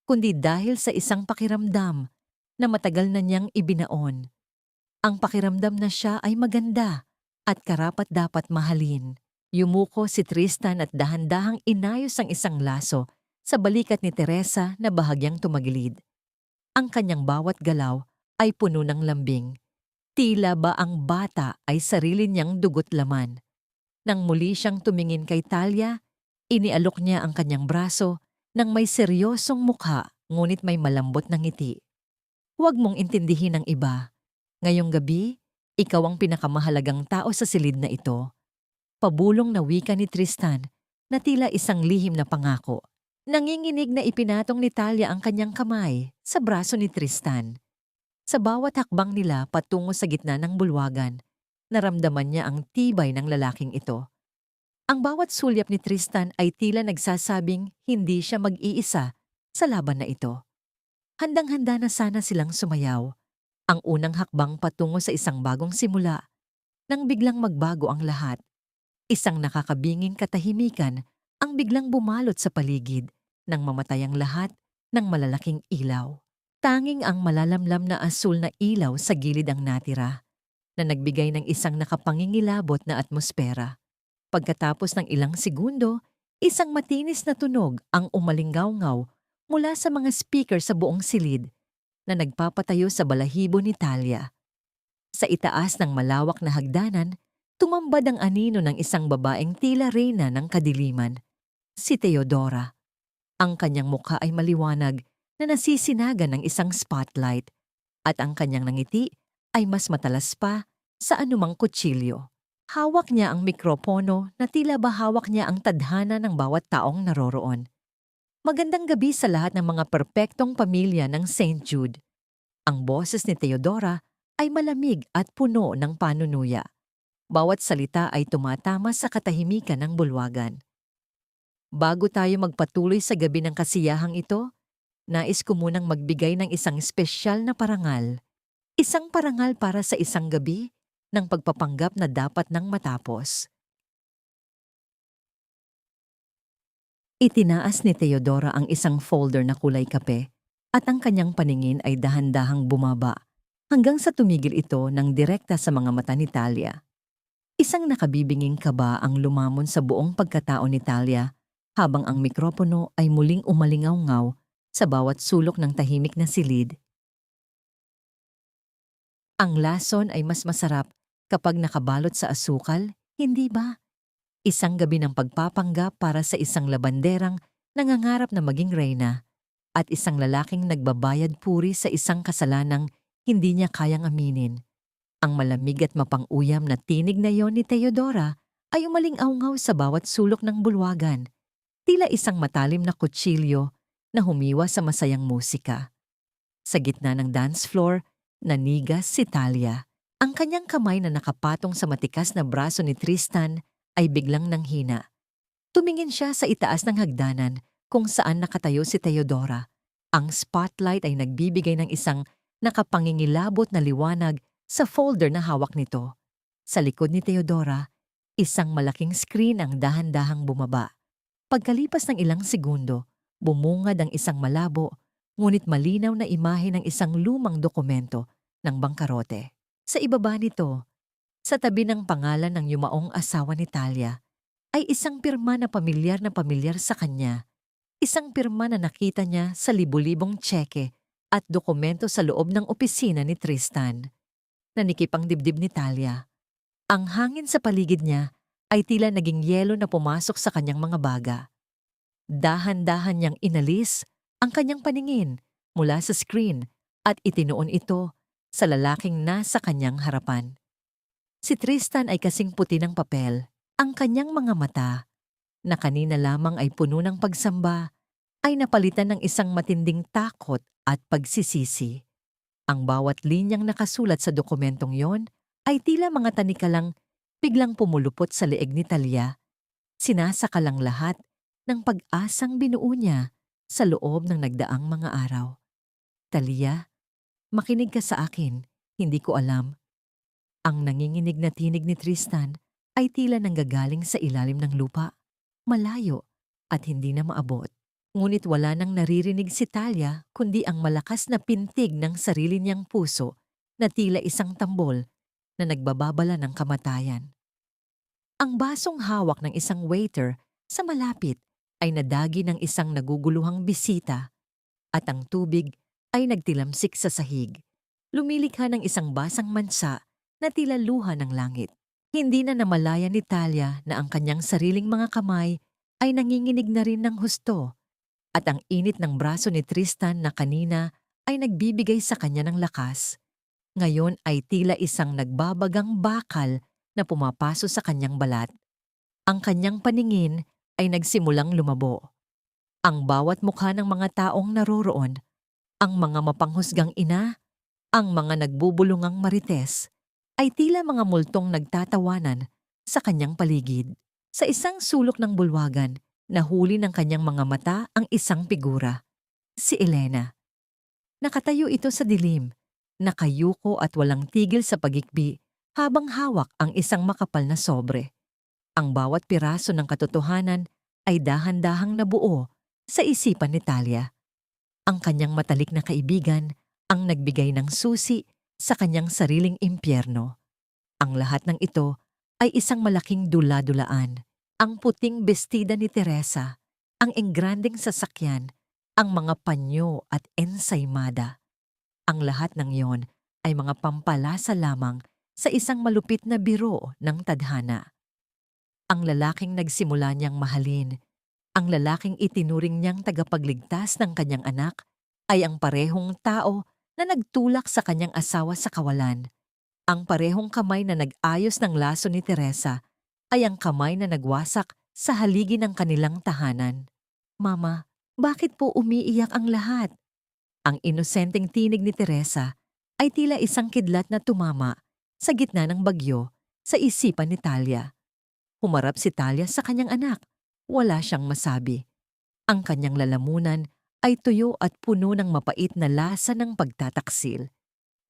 kundi dahil sa isang pakiramdam na matagal na niyang ibinaon. Ang pakiramdam na siya ay maganda at karapat-dapat mahalin. Yumuko si Tristan at dahan-dahang inayos ang isang laso sa balikat ni Teresa na bahagyang tumagilid. Ang kanyang bawat galaw ay puno ng lambing. Tila ba ang bata ay sarili niyang dugot laman. Nang muli siyang tumingin kay Talia, inialok niya ang kanyang braso nang may seryosong mukha ngunit may malambot na ngiti. "Huwag mong intindihin ang iba. Ngayong gabi, ikaw ang pinakamahalagang tao sa silid na ito." Pabulong na wika ni Tristan na tila isang lihim na pangako. Nanginginig na ipinatong ni Talia ang kanyang kamay sa braso ni Tristan. Sa bawat hakbang nila patungo sa gitna ng bulwagan, naramdaman niya ang tibay ng lalaking ito. Ang bawat sulyap ni Tristan ay tila nagsasabing hindi siya mag-iisa sa laban na ito. Handang-handa na sana silang sumayaw. Ang unang hakbang patungo sa isang bagong simula. Nang biglang magbago ang lahat. Isang nakakabinging katahimikan ang biglang bumalot sa paligid nang mamatay ang lahat ng malalaking ilaw. Tanging ang malalamlam na asul na ilaw sa gilid ang natira na nagbigay ng isang nakapangingilabot na atmosfera. Pagkatapos ng ilang segundo, isang matinis na tunog ang umalinggaw-ngaw mula sa mga speaker sa buong silid na nagpapatayo sa balahibo ni Talia. Sa itaas ng malawak na hagdanan, tumambad ang anino ng isang babaeng tila reyna ng kadiliman, si Theodora. Ang kanyang mukha ay maliwanag na nasisinagan ng isang spotlight at ang kanyang ngiti ay mas matalas pa sa anumang kutsilyo. Hawak niya ang mikropono na tila ba hawak niya ang tadhana ng bawat taong naroroon. Magandang gabi sa lahat ng mga perpektong pamilya ng St. Jude. Ang boses ni Theodora ay malamig at puno ng panunuya. Bawat salita ay tumatama sa katahimikan ng bulwagan. Bago tayo magpatuloy sa gabi ng kasiyahang ito, nais ko munang magbigay ng isang espesyal na parangal. Isang parangal para sa isang gabi ng pagpapanggap na dapat nang matapos. Itinaas ni Theodora ang isang folder na kulay kape at ang kanyang paningin ay dahan-dahang bumaba hanggang sa tumigil ito ng direkta sa mga mata ni Talia. Isang nakabibinging kaba ang lumamon sa buong pagkatao ni Talia habang ang mikropono ay muling umalingaw-ngaw sa bawat sulok ng tahimik na silid. Ang lason ay mas masarap kapag nakabalot sa asukal, hindi ba? Isang gabi ng pagpapanggap para sa isang labanderang nangangarap na maging reyna at isang lalaking nagbabayad puri sa isang kasalanang hindi niya kayang aminin. Ang malamig at mapang-uyam na tinig na yon ni Theodora ay umaling-awngaw sa bawat sulok ng bulwagan, tila isang matalim na kutsilyo na humiwa sa masayang musika. Sa gitna ng dance floor, nanigas si Talia. Ang kanyang kamay na nakapatong sa matikas na braso ni Tristan ay biglang nanghina. Tumingin siya sa itaas ng hagdanan kung saan nakatayo si Theodora. Ang spotlight ay nagbibigay ng isang nakapangingilabot na liwanag sa folder na hawak nito. Sa likod ni Theodora, isang malaking screen ang dahan-dahang bumaba. Pagkalipas ng ilang segundo, bumungad ang isang malabo, ngunit malinaw na imahe ng isang lumang dokumento ng bangkarote. Sa ibaba nito, sa tabi ng pangalan ng yumaong asawa ni Talia, ay isang pirma na pamilyar sa kanya. Isang pirma na nakita niya sa libu-libong tseke at dokumento sa loob ng opisina ni Tristan. Nanikip ang dibdib ni Talia. Ang hangin sa paligid niya ay tila naging yelo na pumasok sa kanyang mga baga. Dahan-dahan niyang inalis ang kanyang paningin mula sa screen at itinuon ito sa lalaking nasa kanyang harapan. Si Tristan ay kasing puti ng papel. Ang kanyang mga mata, na kanina lamang ay puno ng pagsamba, ay napalitan ng isang matinding takot at pagsisisi. Ang bawat linyang nakasulat sa dokumentong yon ay tila mga tanikalang biglang pumulupot sa leeg ni Talia. Sinasakalang lahat ng pag-asang binuo niya sa loob ng nagdaang mga araw. Talia, makinig ka sa akin, hindi ko alam. Ang nanginginig na tinig ni Tristan ay tila nanggagaling sa ilalim ng lupa, malayo at hindi na maabot. Ngunit wala nang naririnig si Talia kundi ang malakas na pintig ng sarili niyang puso na tila isang tambol na nagbababala ng kamatayan. Ang basong hawak ng isang waiter sa malapit ay nadagi ng isang naguguluhang bisita at ang tubig ay nagtilamsik sa sahig. Lumilikha ng isang basang mansa na tila luha ng langit. Hindi na namalaya ni Talia na ang kanyang sariling mga kamay ay nanginginig na rin ng husto at ang init ng braso ni Tristan na kanina ay nagbibigay sa kanya ng lakas. Ngayon ay tila isang nagbabagang bakal na pumapaso sa kanyang balat. Ang kanyang paningin ay nagsimulang lumabo. Ang bawat mukha ng mga taong naroroon, ang mga mapanghusgang ina, ang mga nagbubulungang marites, ay tila mga multong nagtatawanan sa kanyang paligid. Sa isang sulok ng bulwagan, nahuli ng kanyang mga mata ang isang figura, si Elena. Nakatayo ito sa dilim, nakayuko at walang tigil sa pagikbi habang hawak ang isang makapal na sobre. Ang bawat piraso ng katotohanan ay dahan-dahang nabuo sa isipan ni Talia. Ang kanyang matalik na kaibigan ang nagbigay ng susi sa kanyang sariling impyerno. Ang lahat ng ito ay isang malaking dula-dulaan. Ang puting bestida ni Teresa, ang engrandeng sasakyan, ang mga panyo at ensaymada. Ang lahat ng iyon ay mga pampalasa lamang sa isang malupit na biro ng tadhana. Ang lalaking nagsimula niyang mahalin, ang lalaking itinuring niyang tagapagligtas ng kanyang anak, ay ang parehong tao na nagtulak sa kanyang asawa sa kawalan. Ang parehong kamay na nag-ayos ng laso ni Teresa ay ang kamay na nagwasak sa haligi ng kanilang tahanan. Mama, bakit po umiiyak ang lahat? Ang inosenteng tinig ni Teresa ay tila isang kidlat na tumama sa gitna ng bagyo sa isipan ni Talia. Humarap si Talia sa kanyang anak. Wala siyang masabi. Ang kanyang lalamunan ay tuyo at puno ng mapait na lasa ng pagtataksil.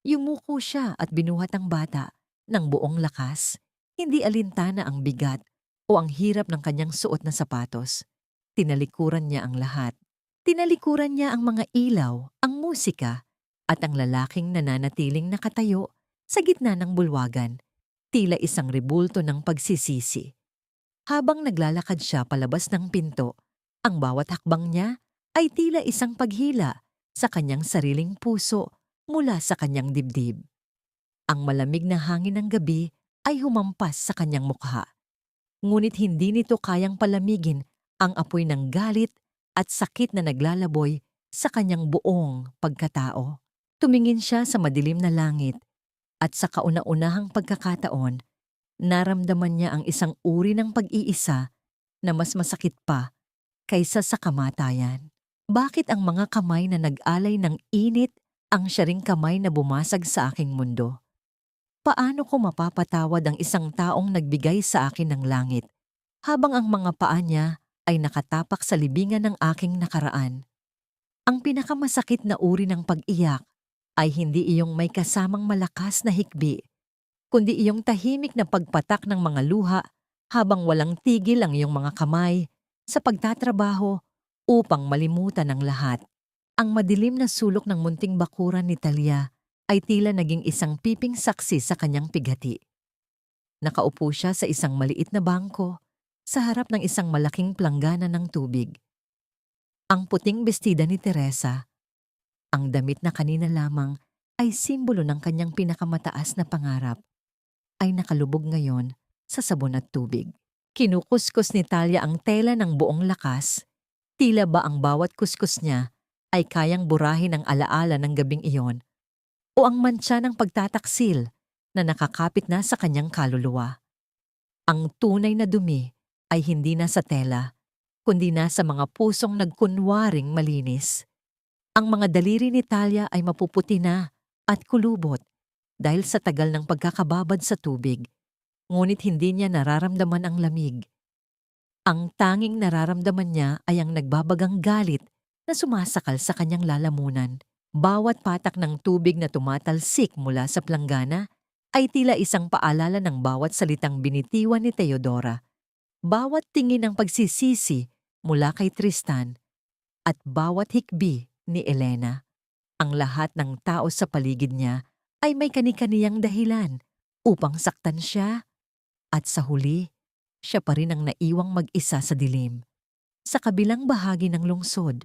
Yumuko siya at binuhat ang bata ng buong lakas, hindi alintana ang bigat o ang hirap ng kanyang suot na sapatos. Tinalikuran niya ang lahat. Tinalikuran niya ang mga ilaw, ang musika, at ang lalaking nananatiling nakatayo sa gitna ng bulwagan, tila isang rebulto ng pagsisisi. Habang naglalakad siya palabas ng pinto, ang bawat hakbang niya ay tila isang paghila sa kanyang sariling puso mula sa kanyang dibdib. Ang malamig na hangin ng gabi ay humampas sa kanyang mukha. Ngunit hindi nito kayang palamigin ang apoy ng galit at sakit na naglalaboy sa kanyang buong pagkatao. Tumingin siya sa madilim na langit at sa kauna-unahang pagkakataon, naramdaman niya ang isang uri ng pag-iisa na mas masakit pa kaysa sa kamatayan. Bakit ang mga kamay na nag-alay ng init ang siya ring kamay na bumasag sa aking mundo? Paano ko mapapatawad ang isang taong nagbigay sa akin ng langit habang ang mga paa niya ay nakatapak sa libingan ng aking nakaraan? Ang pinakamasakit na uri ng pag-iyak ay hindi iyong may kasamang malakas na hikbi, kundi iyong tahimik na pagpatak ng mga luha habang walang tigil ang iyong mga kamay sa pagtatrabaho upang malimutan ang lahat. Ang madilim na sulok ng munting bakuran ni Talia ay tila naging isang piping saksi sa kanyang pighati. Nakaupo siya sa isang maliit na bangko sa harap ng isang malaking planggana ng tubig. Ang puting bestida ni Teresa, ang damit na kanina lamang ay simbolo ng kanyang pinakamataas na pangarap, ay nakalubog ngayon sa sabon at tubig. Kinukuskus ni Talia ang tela ng buong lakas, tila ba ang bawat kuskus niya ay kayang burahin ang alaala ng gabing iyon o ang mantsa ng pagtataksil na nakakapit na sa kanyang kaluluwa. Ang tunay na dumi ay hindi na sa tela, kundi na sa mga pusong nagkunwaring malinis. Ang mga daliri ni Talia ay mapuputi na at kulubot dahil sa tagal ng pagkakababad sa tubig, ngunit hindi niya nararamdaman ang lamig. Ang tanging nararamdaman niya ay ang nagbabagang galit na sumasakal sa kanyang lalamunan. Bawat patak ng tubig na tumatalsik mula sa planggana ay tila isang paalala ng bawat salitang binitiwan ni Teodora. Bawat tingin ng pagsisisi mula kay Tristan at bawat hikbi ni Elena. Ang lahat ng tao sa paligid niya ay may kani-kaniyang dahilan upang saktan siya at sa huli, siya pa rin ang naiwang mag-isa sa dilim. Sa kabilang bahagi ng lungsod,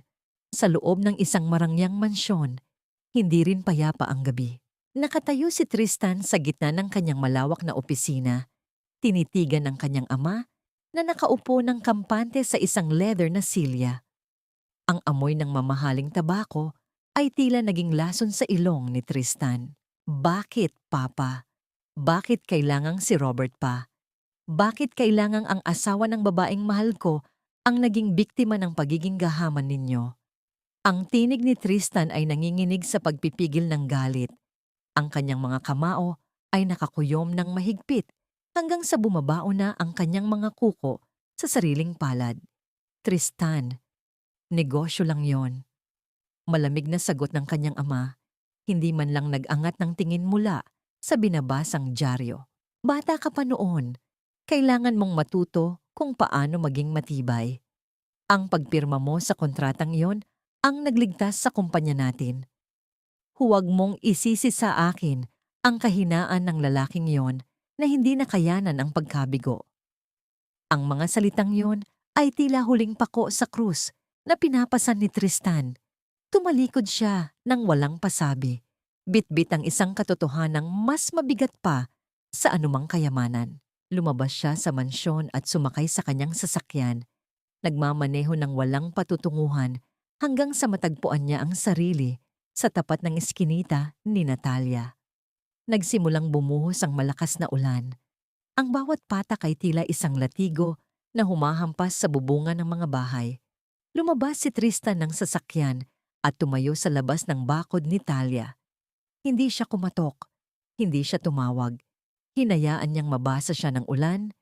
sa loob ng isang marangyang mansyon, hindi rin payapa ang gabi. Nakatayo si Tristan sa gitna ng kanyang malawak na opisina, tinitigan ng kanyang ama na nakaupo ng kampante sa isang leather na silya. Ang amoy ng mamahaling tabako ay tila naging lason sa ilong ni Tristan. Bakit, Papa? Bakit kailangang si Robert pa? Bakit kailangang ang asawa ng babaeng mahal ko ang naging biktima ng pagiging gahaman ninyo? Ang tinig ni Tristan ay nanginginig sa pagpipigil ng galit. Ang kanyang mga kamao ay nakakuyom ng mahigpit hanggang sa bumabao na ang kanyang mga kuko sa sariling palad. Tristan, negosyo lang yon. Malamig na sagot ng kanyang ama, hindi man lang nag-angat ng tingin mula sa binabasang dyaryo. Bata ka pa noon, kailangan mong matuto kung paano maging matibay. Ang pagpirma mo sa kontratang iyon ang nagligtas sa kumpanya natin. Huwag mong isisi sa akin ang kahinaan ng lalaking yon na hindi nakayanan ang pagkabigo. Ang mga salitang yon ay tila huling pako sa krus na pinapasan ni Tristan. Tumalikod siya nang walang pasabi. Bitbit ang isang katotohanang mas mabigat pa sa anumang kayamanan. Lumabas siya sa mansyon at sumakay sa kanyang sasakyan. Nagmamaneho ng walang patutunguhan hanggang sa matagpuan niya ang sarili sa tapat ng eskinita ni Natalia. Nagsimulang bumuhos ang malakas na ulan. Ang bawat patak ay tila isang latigo na humahampas sa bubungan ng mga bahay. Lumabas si Tristan ng sasakyan at tumayo sa labas ng bakod ni Talia. Hindi siya kumatok, hindi siya tumawag. Hinayaan niyang mabasa siya ng ulan.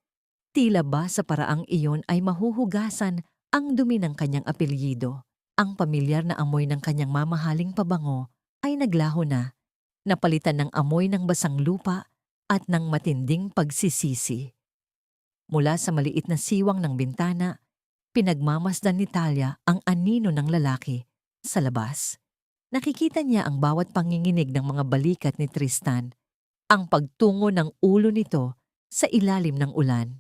Tila ba sa paraang iyon ay mahuhugasan ang dumi ng kanyang apelyido. Ang pamilyar na amoy ng kanyang mamahaling pabango ay naglaho na, napalitan ng amoy ng basang lupa at ng matinding pagsisisi. Mula sa maliit na siwang ng bintana, pinagmamasdan ni Talia ang anino ng lalaki sa labas. Nakikita niya ang bawat panginginig ng mga balikat ni Tristan, ang pagtungo ng ulo nito sa ilalim ng ulan.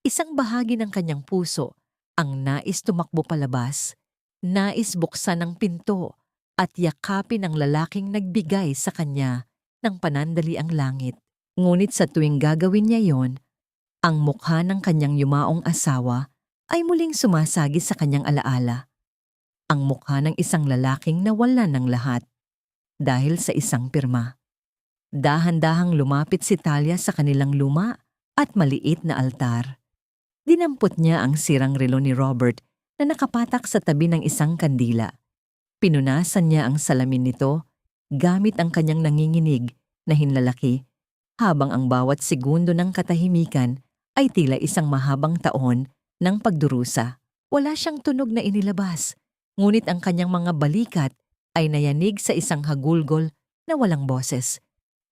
Isang bahagi ng kanyang puso ang nais tumakbo palabas, nais buksan ang pinto at yakapin ang lalaking nagbigay sa kanya ng panandaliang langit. Ngunit sa tuwing gagawin niya yon, ang mukha ng kanyang yumaong asawa ay muling sumasagi sa kanyang alaala. Ang mukha ng isang lalaking nawalan ng lahat dahil sa isang pirma. Dahan-dahang lumapit si Talia sa kanilang luma at maliit na altar. Dinampot niya ang sirang relo ni Robert na nakapatak sa tabi ng isang kandila. Pinunasan niya ang salamin nito gamit ang kanyang nanginginig na hinlalaki, habang ang bawat segundo ng katahimikan ay tila isang mahabang taon ng pagdurusa. Wala siyang tunog na inilabas, ngunit ang kanyang mga balikat ay nayanig sa isang hagulgol na walang boses.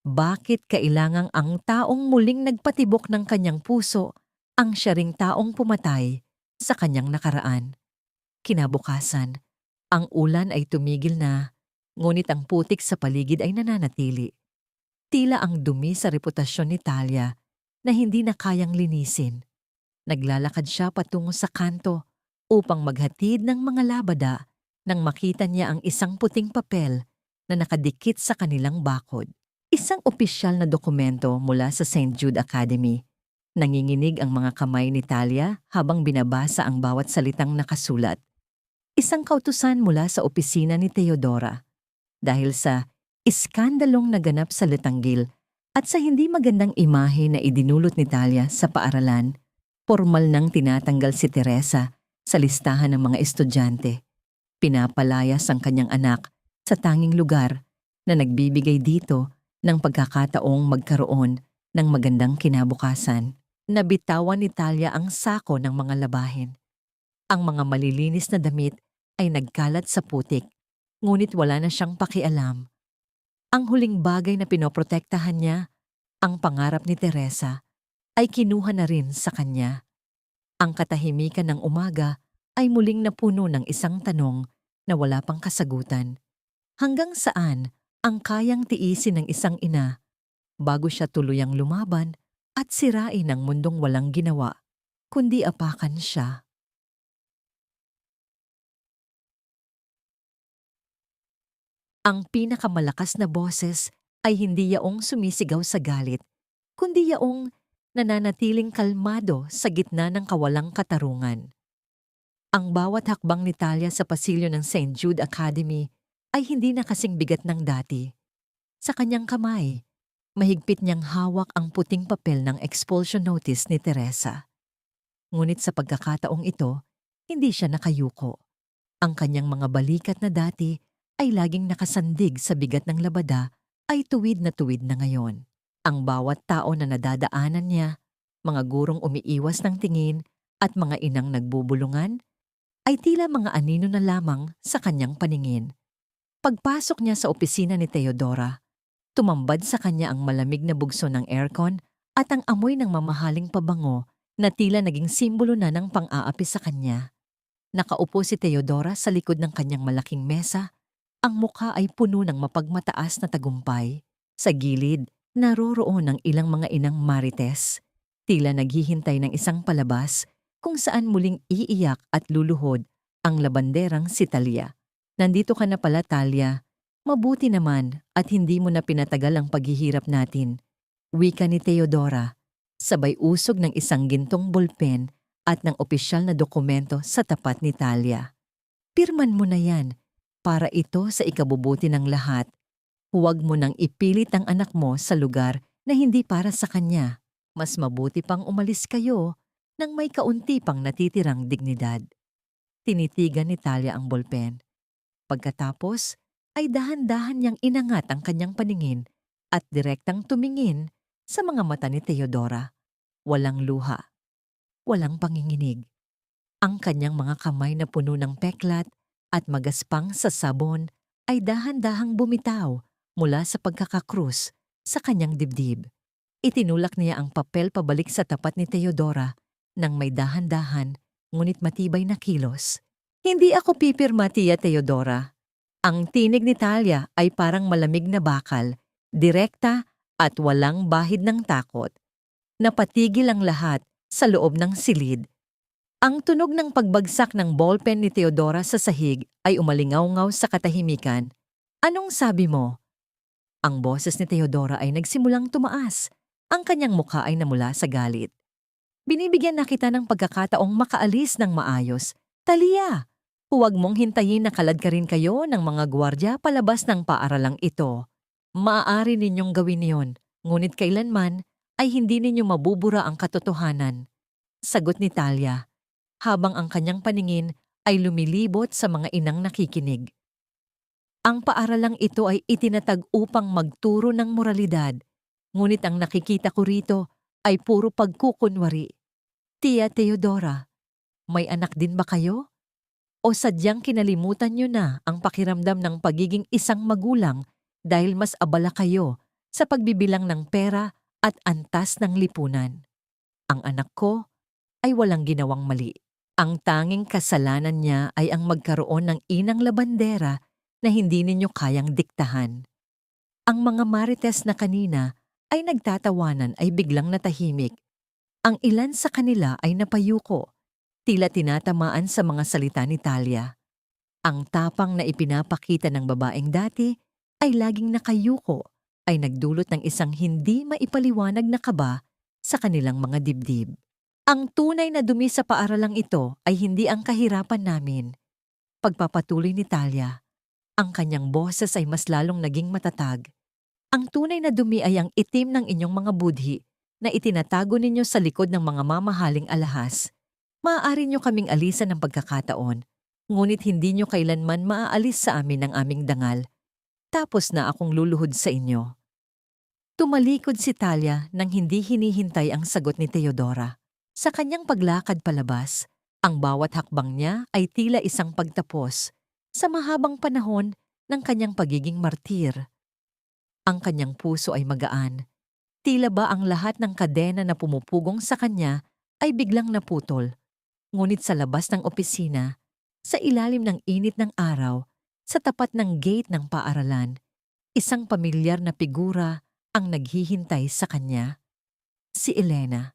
Bakit kailangang ang taong muling nagpatibok ng kanyang puso ang siya ring taong pumatay sa kanyang nakaraan? Kinabukasan, ang ulan ay tumigil na, ngunit ang putik sa paligid ay nananatili. Tila ang dumi sa reputasyon ni Talia na hindi na kayang linisin. Naglalakad siya patungo sa kanto upang maghatid ng mga labada nang makita niya ang isang puting papel na nakadikit sa kanilang bakod. Isang opisyal na dokumento mula sa St. Jude Academy. Nanginginig ang mga kamay ni Talia habang binabasa ang bawat salitang nakasulat. Isang kautusan mula sa opisina ni Theodora. Dahil sa iskandalong naganap sa Letanggil at sa hindi magandang imahe na idinulot ni Talia sa paaralan, formal nang tinatanggal si Teresa sa listahan ng mga estudyante. Pinapalayas ang kanyang anak sa tanging lugar na nagbibigay dito ng pagkakataong magkaroon ng magandang kinabukasan. Nabitawan ni Talia ang sako ng mga labahin. Ang mga malilinis na damit ay nagkalat sa putik, ngunit wala na siyang pakialam. Ang huling bagay na pinoprotektahan niya, ang pangarap ni Teresa, ay kinuha na rin sa kanya. Ang katahimikan ng umaga ay muling napuno ng isang tanong na wala pang kasagutan. Hanggang saan ang kayang tiisin ng isang ina bago siya tuluyang lumaban at sirain ang mundong walang ginawa, kundi apakan siya? Ang pinakamalakas na boses ay hindi yaong sumisigaw sa galit, kundi yaong nananatiling kalmado sa gitna ng kawalang katarungan. Ang bawat hakbang ni Talia sa pasilyo ng St. Jude Academy ay hindi na kasing bigat ng dati. Sa kanyang kamay, mahigpit niyang hawak ang puting papel ng expulsion notice ni Teresa. Ngunit sa pagkakataong ito, hindi siya nakayuko. Ang kanyang mga balikat na dati ay laging nakasandig sa bigat ng labada ay tuwid na ngayon. Ang bawat tao na nadadaanan niya, mga gurong umiiwas ng tingin at mga inang nagbubulungan, ay tila mga anino na lamang sa kanyang paningin. Pagpasok niya sa opisina ni Teodora, tumambad sa kanya ang malamig na bugso ng aircon at ang amoy ng mamahaling pabango na tila naging simbolo na ng pang-aapi sa kanya. Nakaupo si Teodora sa likod ng kanyang malaking mesa. Ang mukha ay puno ng mapagmataas na tagumpay. Sa gilid, naroroon ang ilang mga inang marites. Tila naghihintay ng isang palabas kung saan muling iiyak at luluhod ang labanderang si Talia. Nandito ka na pala, Talia. Mabuti naman at hindi mo na pinatagal ang paghihirap natin. Wika ni Teodora, sabay usog ng isang gintong bolpen at ng opisyal na dokumento sa tapat ni Talia. Pirman mo na yan, para ito sa ikabubuti ng lahat. Huwag mo nang ipilit ang anak mo sa lugar na hindi para sa kanya. Mas mabuti pang umalis kayo nang may kaunti pang natitirang dignidad. Tinitigan ni Talia ang bolpen. Pagkatapos, ay dahan-dahan niyang inangat ang kanyang paningin at direktang tumingin sa mga mata ni Teodora. Walang luha, walang panginginig. Ang kanyang mga kamay na puno ng peklat at magaspang sa sabon ay dahan-dahang bumitaw mula sa pagkakakrus sa kanyang dibdib. Itinulak niya ang papel pabalik sa tapat ni Teodora nang may dahan-dahan ngunit matibay na kilos. Hindi ako pipirma, Tia Teodora. Ang tinig ni Talia ay parang malamig na bakal, direkta at walang bahid ng takot. Napatigil ang lahat sa loob ng silid. Ang tunog ng pagbagsak ng ballpen ni Teodora sa sahig ay umalingaw-ngaw sa katahimikan. Anong sabi mo? Ang boses ni Teodora ay nagsimulang tumaas. Ang kanyang mukha ay namula sa galit. Binibigyan na kita ng pagkakataong makaalis ng maayos. Talia, huwag mong hintayin na kalad ka rin kayo ng mga gwardya palabas ng paaralang ito. Maaari ninyong gawin yon, ngunit kailanman ay hindi ninyo mabubura ang katotohanan. Sagot ni Talia, habang ang kanyang paningin ay lumilibot sa mga inang nakikinig. Ang paaralang ito ay itinatag upang magturo ng moralidad, ngunit ang nakikita ko rito ay puro pagkukunwari. Tia Teodora, may anak din ba kayo? O sadyang kinalimutan nyo na ang pakiramdam ng pagiging isang magulang dahil mas abala kayo sa pagbibilang ng pera at antas ng lipunan? Ang anak ko ay walang ginawang mali. Ang tanging kasalanan niya ay ang magkaroon ng inang labandera na hindi ninyo kayang diktahan. Ang mga marites na kanina ay nagtatawanan ay biglang natahimik. Ang ilan sa kanila ay napayuko, tila tinatamaan sa mga salita ni Talia. Ang tapang na ipinapakita ng babaeng dati ay laging nakayuko ay nagdulot ng isang hindi maipaliwanag na kaba sa kanilang mga dibdib. Ang tunay na dumi sa paaralang ito ay hindi ang kahirapan namin. Pagpapatuloy ni Talia, ang kanyang boses ay mas lalong naging matatag. Ang tunay na dumi ay ang itim ng inyong mga budhi na itinatago ninyo sa likod ng mga mamahaling alahas. Maaari nyo kaming alisan ng pagkakataon, ngunit hindi nyo kailanman maaalis sa amin ang aming dangal. Tapos na akong luluhod sa inyo. Tumalikod si Talia nang hindi hinihintay ang sagot ni Teodora. Sa kanyang paglakad palabas, ang bawat hakbang niya ay tila isang pagtapos sa mahabang panahon ng kanyang pagiging martir. Ang kanyang puso ay magaan. Tila ba ang lahat ng kadena na pumupugong sa kanya ay biglang naputol. Ngunit sa labas ng opisina, sa ilalim ng init ng araw, sa tapat ng gate ng paaralan, isang pamilyar na figura ang naghihintay sa kanya. Si Elena.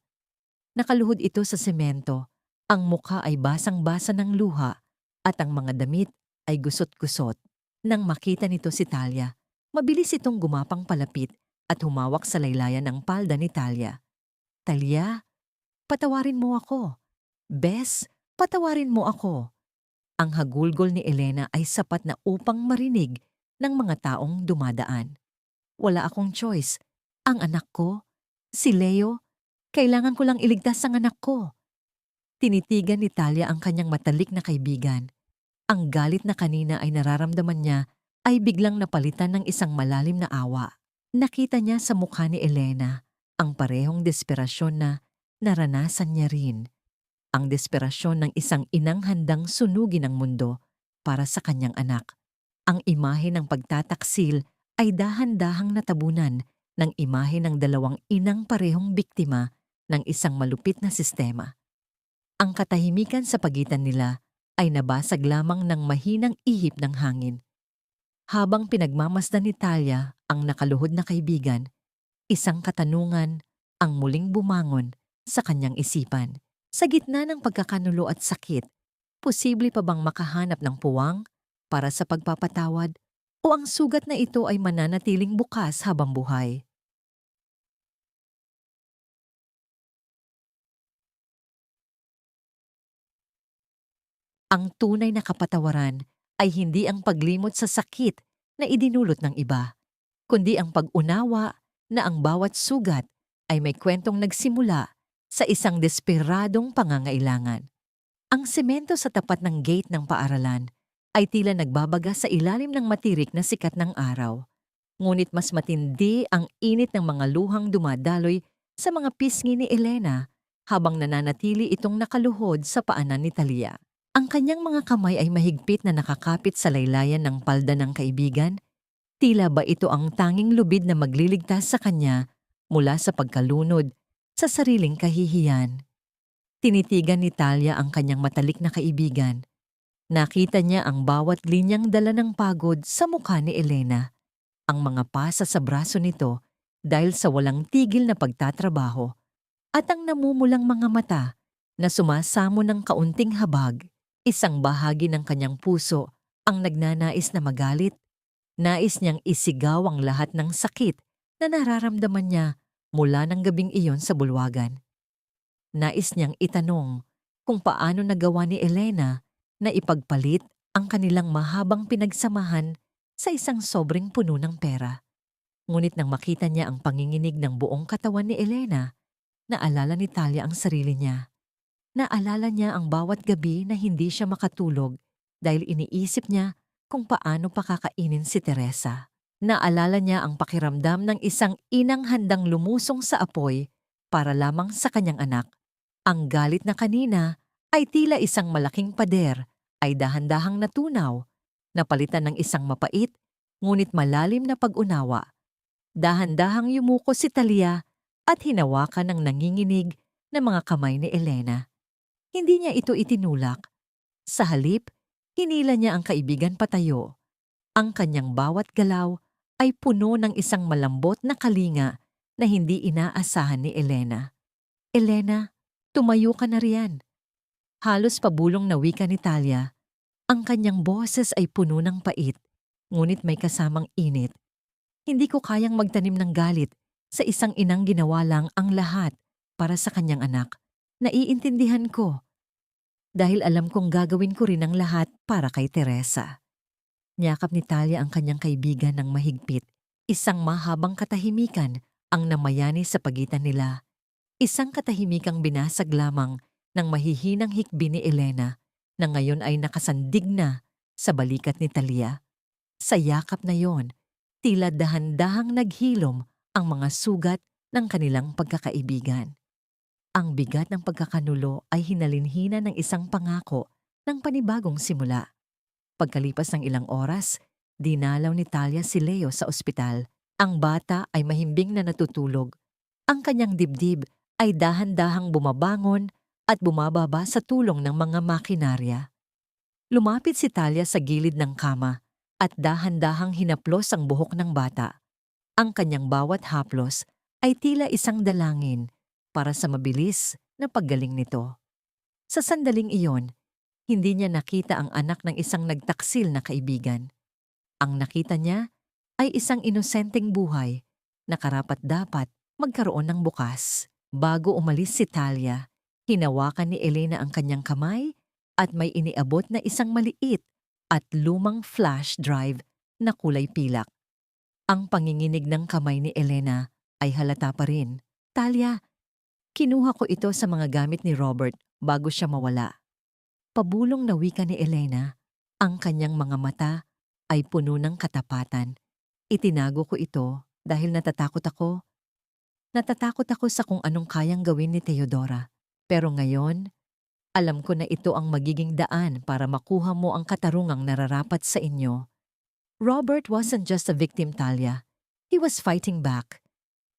Nakaluhod ito sa semento, ang mukha ay basang-basa ng luha at ang mga damit ay gusot-gusot. Nang makita nito si Talia, mabilis itong gumapang palapit at humawak sa laylayan ng palda ni Talia. Talia, patawarin mo ako. Bes, patawarin mo ako. Ang hagulgol ni Elena ay sapat na upang marinig ng mga taong dumadaan. Wala akong choice. Ang anak ko, si Leo, kailangan ko lang iligtas ang anak ko. Tinitigan ni Talia ang kanyang matalik na kaibigan. Ang galit na kanina ay nararamdaman niya ay biglang napalitan ng isang malalim na awa. Nakita niya sa mukha ni Elena ang parehong desperasyon na naranasan niya rin. Ang desperasyon ng isang inang handang sunugin ang mundo para sa kanyang anak. Ang imahe ng pagtataksil ay dahan-dahang natabunan ng imahe ng dalawang inang parehong biktima ng isang malupit na sistema. Ang katahimikan sa pagitan nila ay nabasag lamang ng mahinang ihip ng hangin. Habang pinagmamasdan ni Talia ang nakaluhod na kaibigan, isang katanungan ang muling bumangon sa kanyang isipan. Sa gitna ng pagkakanulo at sakit, posible pa bang makahanap ng puwang para sa pagpapatawad o ang sugat na ito ay mananatiling bukas habang buhay? Ang tunay na kapatawaran ay hindi ang paglimot sa sakit na idinulot ng iba, kundi ang pag-unawa na ang bawat sugat ay may kwentong nagsimula sa isang desperadong pangangailangan. Ang semento sa tapat ng gate ng paaralan ay tila nagbabaga sa ilalim ng matirik na sikat ng araw. Ngunit mas matindi ang init ng mga luhang dumadaloy sa mga pisngi ni Elena habang nananatili itong nakaluhod sa paanan ni Talia. Ang kanyang mga kamay ay mahigpit na nakakapit sa laylayan ng palda ng kaibigan. Tila ba ito ang tanging lubid na magliligtas sa kanya mula sa pagkalunod sa sariling kahihiyan. Tinitigan ni Talia ang kanyang matalik na kaibigan. Nakita niya ang bawat linyang dala ng pagod sa mukha ni Elena, ang mga pasa sa braso nito dahil sa walang tigil na pagtatrabaho, at ang namumulang mga mata na sumasamo ng kaunting habag. Isang bahagi ng kanyang puso ang nagnanais na magalit. Nais niyang isigaw ang lahat ng sakit na nararamdaman niya mula ng gabing iyon sa bulwagan. Nais niyang itanong kung paano nagawa ni Elena na ipagpalit ang kanilang mahabang pinagsamahan sa isang sobrang puno ng pera. Ngunit nang makita niya ang panginginig ng buong katawan ni Elena, naalala ni Talia ang sarili niya. Naalala niya ang bawat gabi na hindi siya makatulog dahil iniisip niya kung paano pakakainin si Teresa. Naalala niya ang pakiramdam ng isang inang handang lumusong sa apoy para lamang sa kanyang anak. Ang galit na kanina ay tila isang malaking pader ay dahan-dahang natunaw, napalitan ng isang mapait ngunit malalim na pag-unawa. Dahan-dahang yumuko si Talia at hinawakan ng nanginginig na mga kamay ni Elena. Hindi niya ito itinulak. Sa halip, hinila niya ang kaibigan patayo. Ang kanyang bawat galaw ay puno ng isang malambot na kalinga na hindi inaasahan ni Elena. Elena, tumayo ka na riyan. Halos pabulong na wika ni Talia. Ang kanyang boses ay puno ng pait, ngunit may kasamang init. Hindi ko kayang magtanim ng galit sa isang inang ginawa lang ang lahat para sa kanyang anak. Naiintindihan ko. Dahil alam kong gagawin ko rin ang lahat para kay Teresa. Niyakap ni Talia ang kanyang kaibigan ng mahigpit. Isang mahabang katahimikan ang namayani sa pagitan nila. Isang katahimikang binasag lamang ng mahihinang hikbi ni Elena na ngayon ay nakasandig na sa balikat ni Talia. Sa yakap na yon, tila dahan-dahang naghilom ang mga sugat ng kanilang pagkakaibigan. Ang bigat ng pagkakanulo ay hinalinhina ng isang pangako ng panibagong simula. Pagkalipas ng ilang oras, dinalaw ni Talia si Leo sa ospital. Ang bata ay mahimbing na natutulog. Ang kanyang dibdib ay dahan-dahang bumabangon at bumababa sa tulong ng mga makinarya. Lumapit si Talia sa gilid ng kama at dahan-dahang hinaplos ang buhok ng bata. Ang kanyang bawat haplos ay tila isang dalangin para sa mabilis na paggaling nito. Sa sandaling iyon, hindi niya nakita ang anak ng isang nagtaksil na kaibigan. Ang nakita niya ay isang inosenteng buhay na karapat-dapat magkaroon ng bukas. Bago umalis si Talia, hinawakan ni Elena ang kanyang kamay at may iniabot na isang maliit at lumang flash drive na kulay pilak. Ang panginginig ng kamay ni Elena ay halata pa rin. Talia, kinuha ko ito sa mga gamit ni Robert bago siya mawala. Pabulong na wika ni Elena, ang kanyang mga mata ay puno ng katapatan. Itinago ko ito dahil natatakot ako. Natatakot ako sa kung anong kayang gawin ni Theodora. Pero ngayon, alam ko na ito ang magiging daan para makuha mo ang katarungang nararapat sa inyo. Robert wasn't just a victim, Talia. He was fighting back.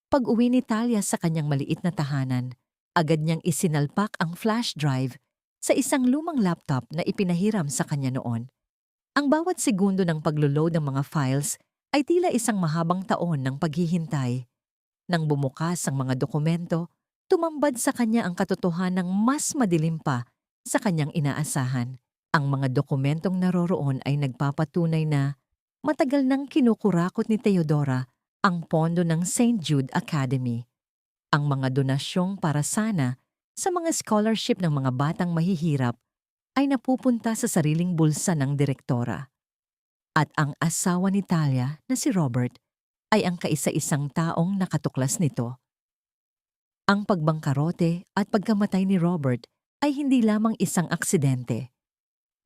Pag-uwi ni Talia sa kanyang maliit na tahanan, agad niyang isinalpak ang flash drive sa isang lumang laptop na ipinahiram sa kanya noon. Ang bawat segundo ng paglo-load ng mga files ay tila isang mahabang taon ng paghihintay. Nang bumukas ang mga dokumento, tumambad sa kanya ang katotohanang mas madilim pa sa kanyang inaasahan. Ang mga dokumentong naroroon ay nagpapatunay na matagal nang kinukurakot ni Teodora ang pondo ng St. Jude Academy. Ang mga donasyong para sana sa mga scholarship ng mga batang mahihirap ay napupunta sa sariling bulsa ng direktora. At ang asawa ni Talia na si Robert ay ang kaisa-isang taong nakatuklas nito. Ang pagbangkarote at pagkamatay ni Robert ay hindi lamang isang aksidente.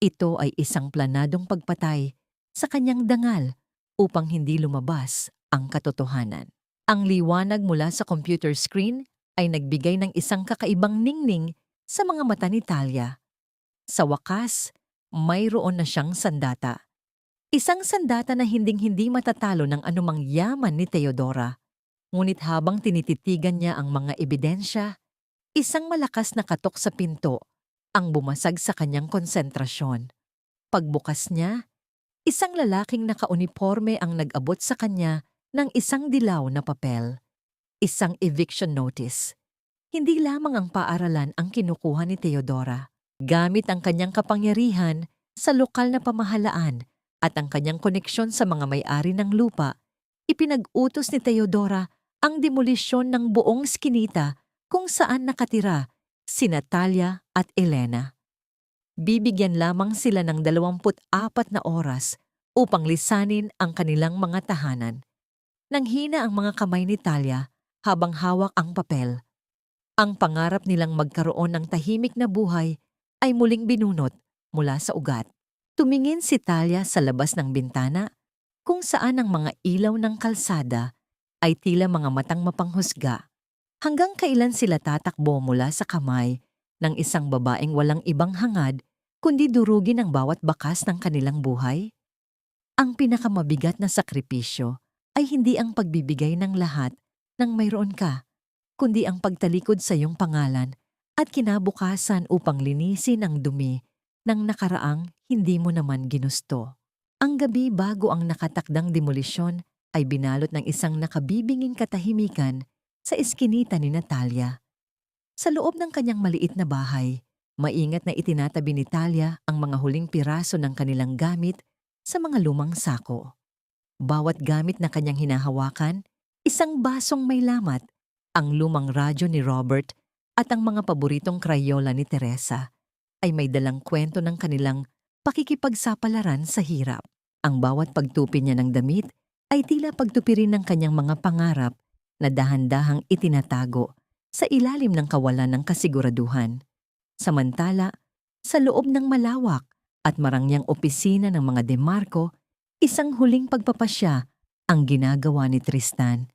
Ito ay isang planadong pagpatay sa kanyang dangal upang hindi lumabas ang katotohanan. Ang liwanag mula sa computer screen ay nagbigay ng isang kakaibang ningning sa mga mata ni Talia. Sa wakas, mayroon na siyang sandata. Isang sandata na hinding-hindi matatalo ng anumang yaman ni Teodora. Ngunit habang tinititigan niya ang mga ebidensya, isang malakas na katok sa pinto ang bumasag sa kanyang konsentrasyon. Pagbukas niya, isang lalaking nakauniporme ang nag-abot sa kanya ng isang dilaw na papel. Isang eviction notice. Hindi lamang ang paaralan ang kinukuha ni Teodora. Gamit ang kanyang kapangyarihan sa lokal na pamahalaan at ang kanyang koneksyon sa mga may-ari ng lupa, ipinag-utos ni Teodora ang demolisyon ng buong skinita kung saan nakatira si Natalia at Elena. Bibigyan lamang sila ng 24 na oras upang lisanin ang kanilang mga tahanan. Nanghina ang mga kamay ni Talia habang hawak ang papel. Ang pangarap nilang magkaroon ng tahimik na buhay ay muling binunot mula sa ugat. Tumingin si Talia sa labas ng bintana kung saan ang mga ilaw ng kalsada ay tila mga matang mapanghusga. Hanggang kailan sila tatakbo mula sa kamay ng isang babaeng walang ibang hangad kundi durugin ang bawat bakas ng kanilang buhay? Ang pinakamabigat na sakripisyo ay hindi ang pagbibigay ng lahat ng mayroon ka, kundi ang pagtalikod sa iyong pangalan at kinabukasan upang linisin ang dumi ng nakaraang hindi mo naman ginusto. Ang gabi bago ang nakatakdang demolisyon ay binalot ng isang nakabibinging katahimikan sa eskinita ni Natalia. Sa loob ng kanyang maliit na bahay, maingat na itinatabi ni Talia ang mga huling piraso ng kanilang gamit sa mga lumang sako. Bawat gamit na kanyang hinahawakan, isang basong may lamat, ang lumang radyo ni Robert at ang mga paboritong krayola ni Teresa ay may dalang kwento ng kanilang pakikipagsapalaran sa hirap. Ang bawat pagtupi niya ng damit ay tila pagtupi rin ng kanyang mga pangarap na dahan-dahang itinatago sa ilalim ng kawalan ng kasiguraduhan. Samantala, sa loob ng malawak at marangyang opisina ng mga Demarco, isang huling pagpapasya ang ginagawa ni Tristan.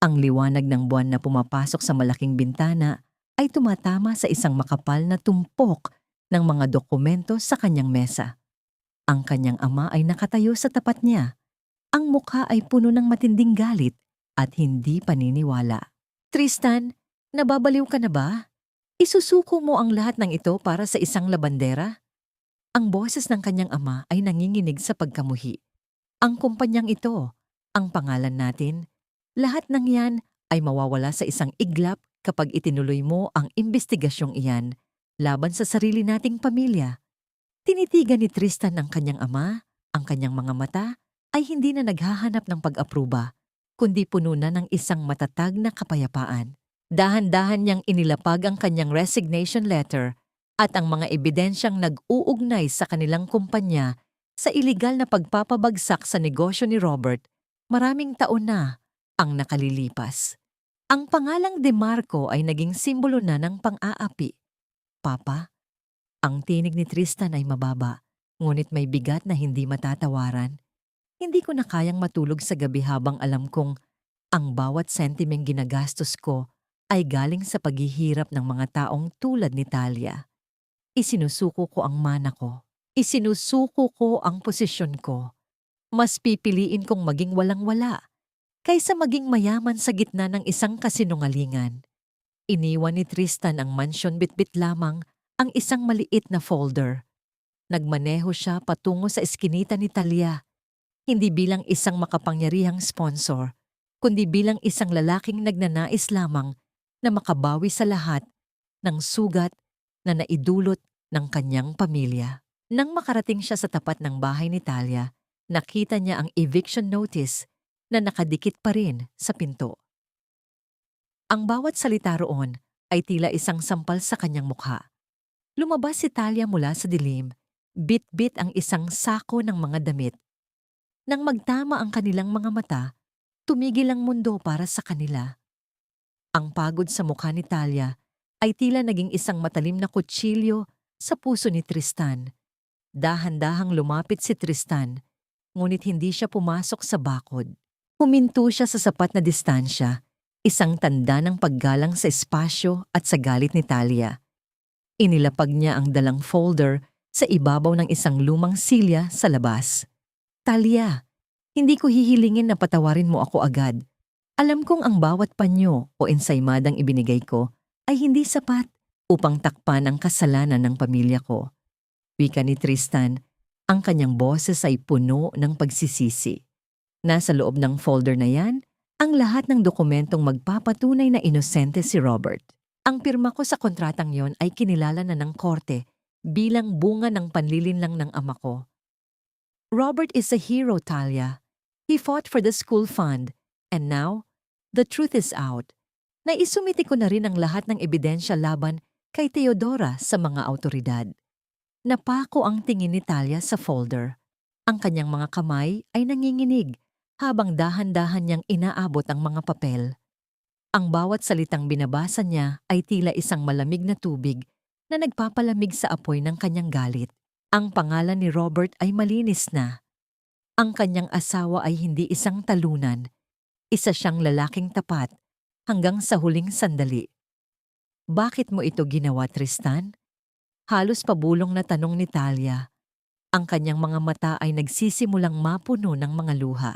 Ang liwanag ng buwan na pumapasok sa malaking bintana ay tumatama sa isang makapal na tumpok ng mga dokumento sa kanyang mesa. Ang kanyang ama ay nakatayo sa tapat niya. Ang mukha ay puno ng matinding galit at hindi paniniwala. Tristan, nababaliw ka na ba? Isusuko mo ang lahat ng ito para sa isang labandera? Ang boses ng kanyang ama ay nanginginig sa pagkamuhi. Ang kumpanyang ito, ang pangalan natin, lahat ng yan ay mawawala sa isang iglap kapag itinuloy mo ang imbestigasyong iyan laban sa sarili nating pamilya. Tinitigan ni Tristan ng kanyang ama, ang kanyang mga mata ay hindi na naghahanap ng pag-apruba, kundi puno na ng isang matatag na kapayapaan. Dahan-dahan niyang inilapag ang kanyang resignation letter at ang mga ebidensyang nag-uugnay sa kanilang kumpanya sa iligal na pagpapabagsak sa negosyo ni Robert. Maraming taon na ang nakalilipas. Ang pangalang Demarco ay naging simbolo na ng pang-aapi. Papa, ang tinig ni Tristan ay mababa, ngunit may bigat na hindi matatawaran. Hindi ko na kayang matulog sa gabi habang alam kong ang bawat sentimeng ginagastos ko ay galing sa paghihirap ng mga taong tulad ni Talia. Isinusuko ko ang mana ko. Isinusuko ko ang posisyon ko. Mas pipiliin kong maging walang-wala kaysa maging mayaman sa gitna ng isang kasinungalingan. Iniwan ni Tristan ang mansyon bitbit lamang ang isang maliit na folder. Nagmaneho siya patungo sa eskinita ni Talia, hindi bilang isang makapangyarihang sponsor, kundi bilang isang lalaking nagnanais lamang na makabawi sa lahat ng sugat na naidulot ng kanyang pamilya. Nang makarating siya sa tapat ng bahay ni Talia, nakita niya ang eviction notice na nakadikit pa rin sa pinto. Ang bawat salita roon ay tila isang sampal sa kanyang mukha. Lumabas si Talia mula sa dilim, bit-bit ang isang sako ng mga damit. Nang magtama ang kanilang mga mata, tumigil ang mundo para sa kanila. Ang pagod sa mukha ni Talia ay tila naging isang matalim na kutsilyo sa puso ni Tristan. Dahan-dahang lumapit si Tristan, ngunit hindi siya pumasok sa bakod. Huminto siya sa sapat na distansya, isang tanda ng paggalang sa espasyo at sa galit ni Talia. Inilapag niya ang dalang folder sa ibabaw ng isang lumang silya sa labas. Talia, hindi ko hihilingin na patawarin mo ako agad. Alam kong ang bawat panyo o ensaymadang ibinigay ko ay hindi sapat upang takpan ang kasalanan ng pamilya ko. Wika ni Tristan, ang kanyang boses ay puno ng pagsisisi. Nasa loob ng folder na yan, ang lahat ng dokumentong magpapatunay na inosente si Robert. Ang pirma ko sa kontratang yon ay kinilala na ng korte bilang bunga ng panlilinlang ng ama ko. Robert is a hero, Talia. He fought for the school fund, and now, the truth is out. Naisumiti ko na rin ang lahat ng ebidensya laban kay Teodora sa mga autoridad. Napako ang tingin ni Talia sa folder. Ang kanyang mga kamay ay nanginginig habang dahan-dahan niyang inaabot ang mga papel. Ang bawat salitang binabasa niya ay tila isang malamig na tubig na nagpapalamig sa apoy ng kanyang galit. Ang pangalan ni Robert ay malinis na. Ang kanyang asawa ay hindi isang talunan. Isa siyang lalaking tapat hanggang sa huling sandali. Bakit mo ito ginawa, Tristan? Halos pabulong na tanong ni Talia. Ang kanyang mga mata ay nagsisimulang mapuno ng mga luha.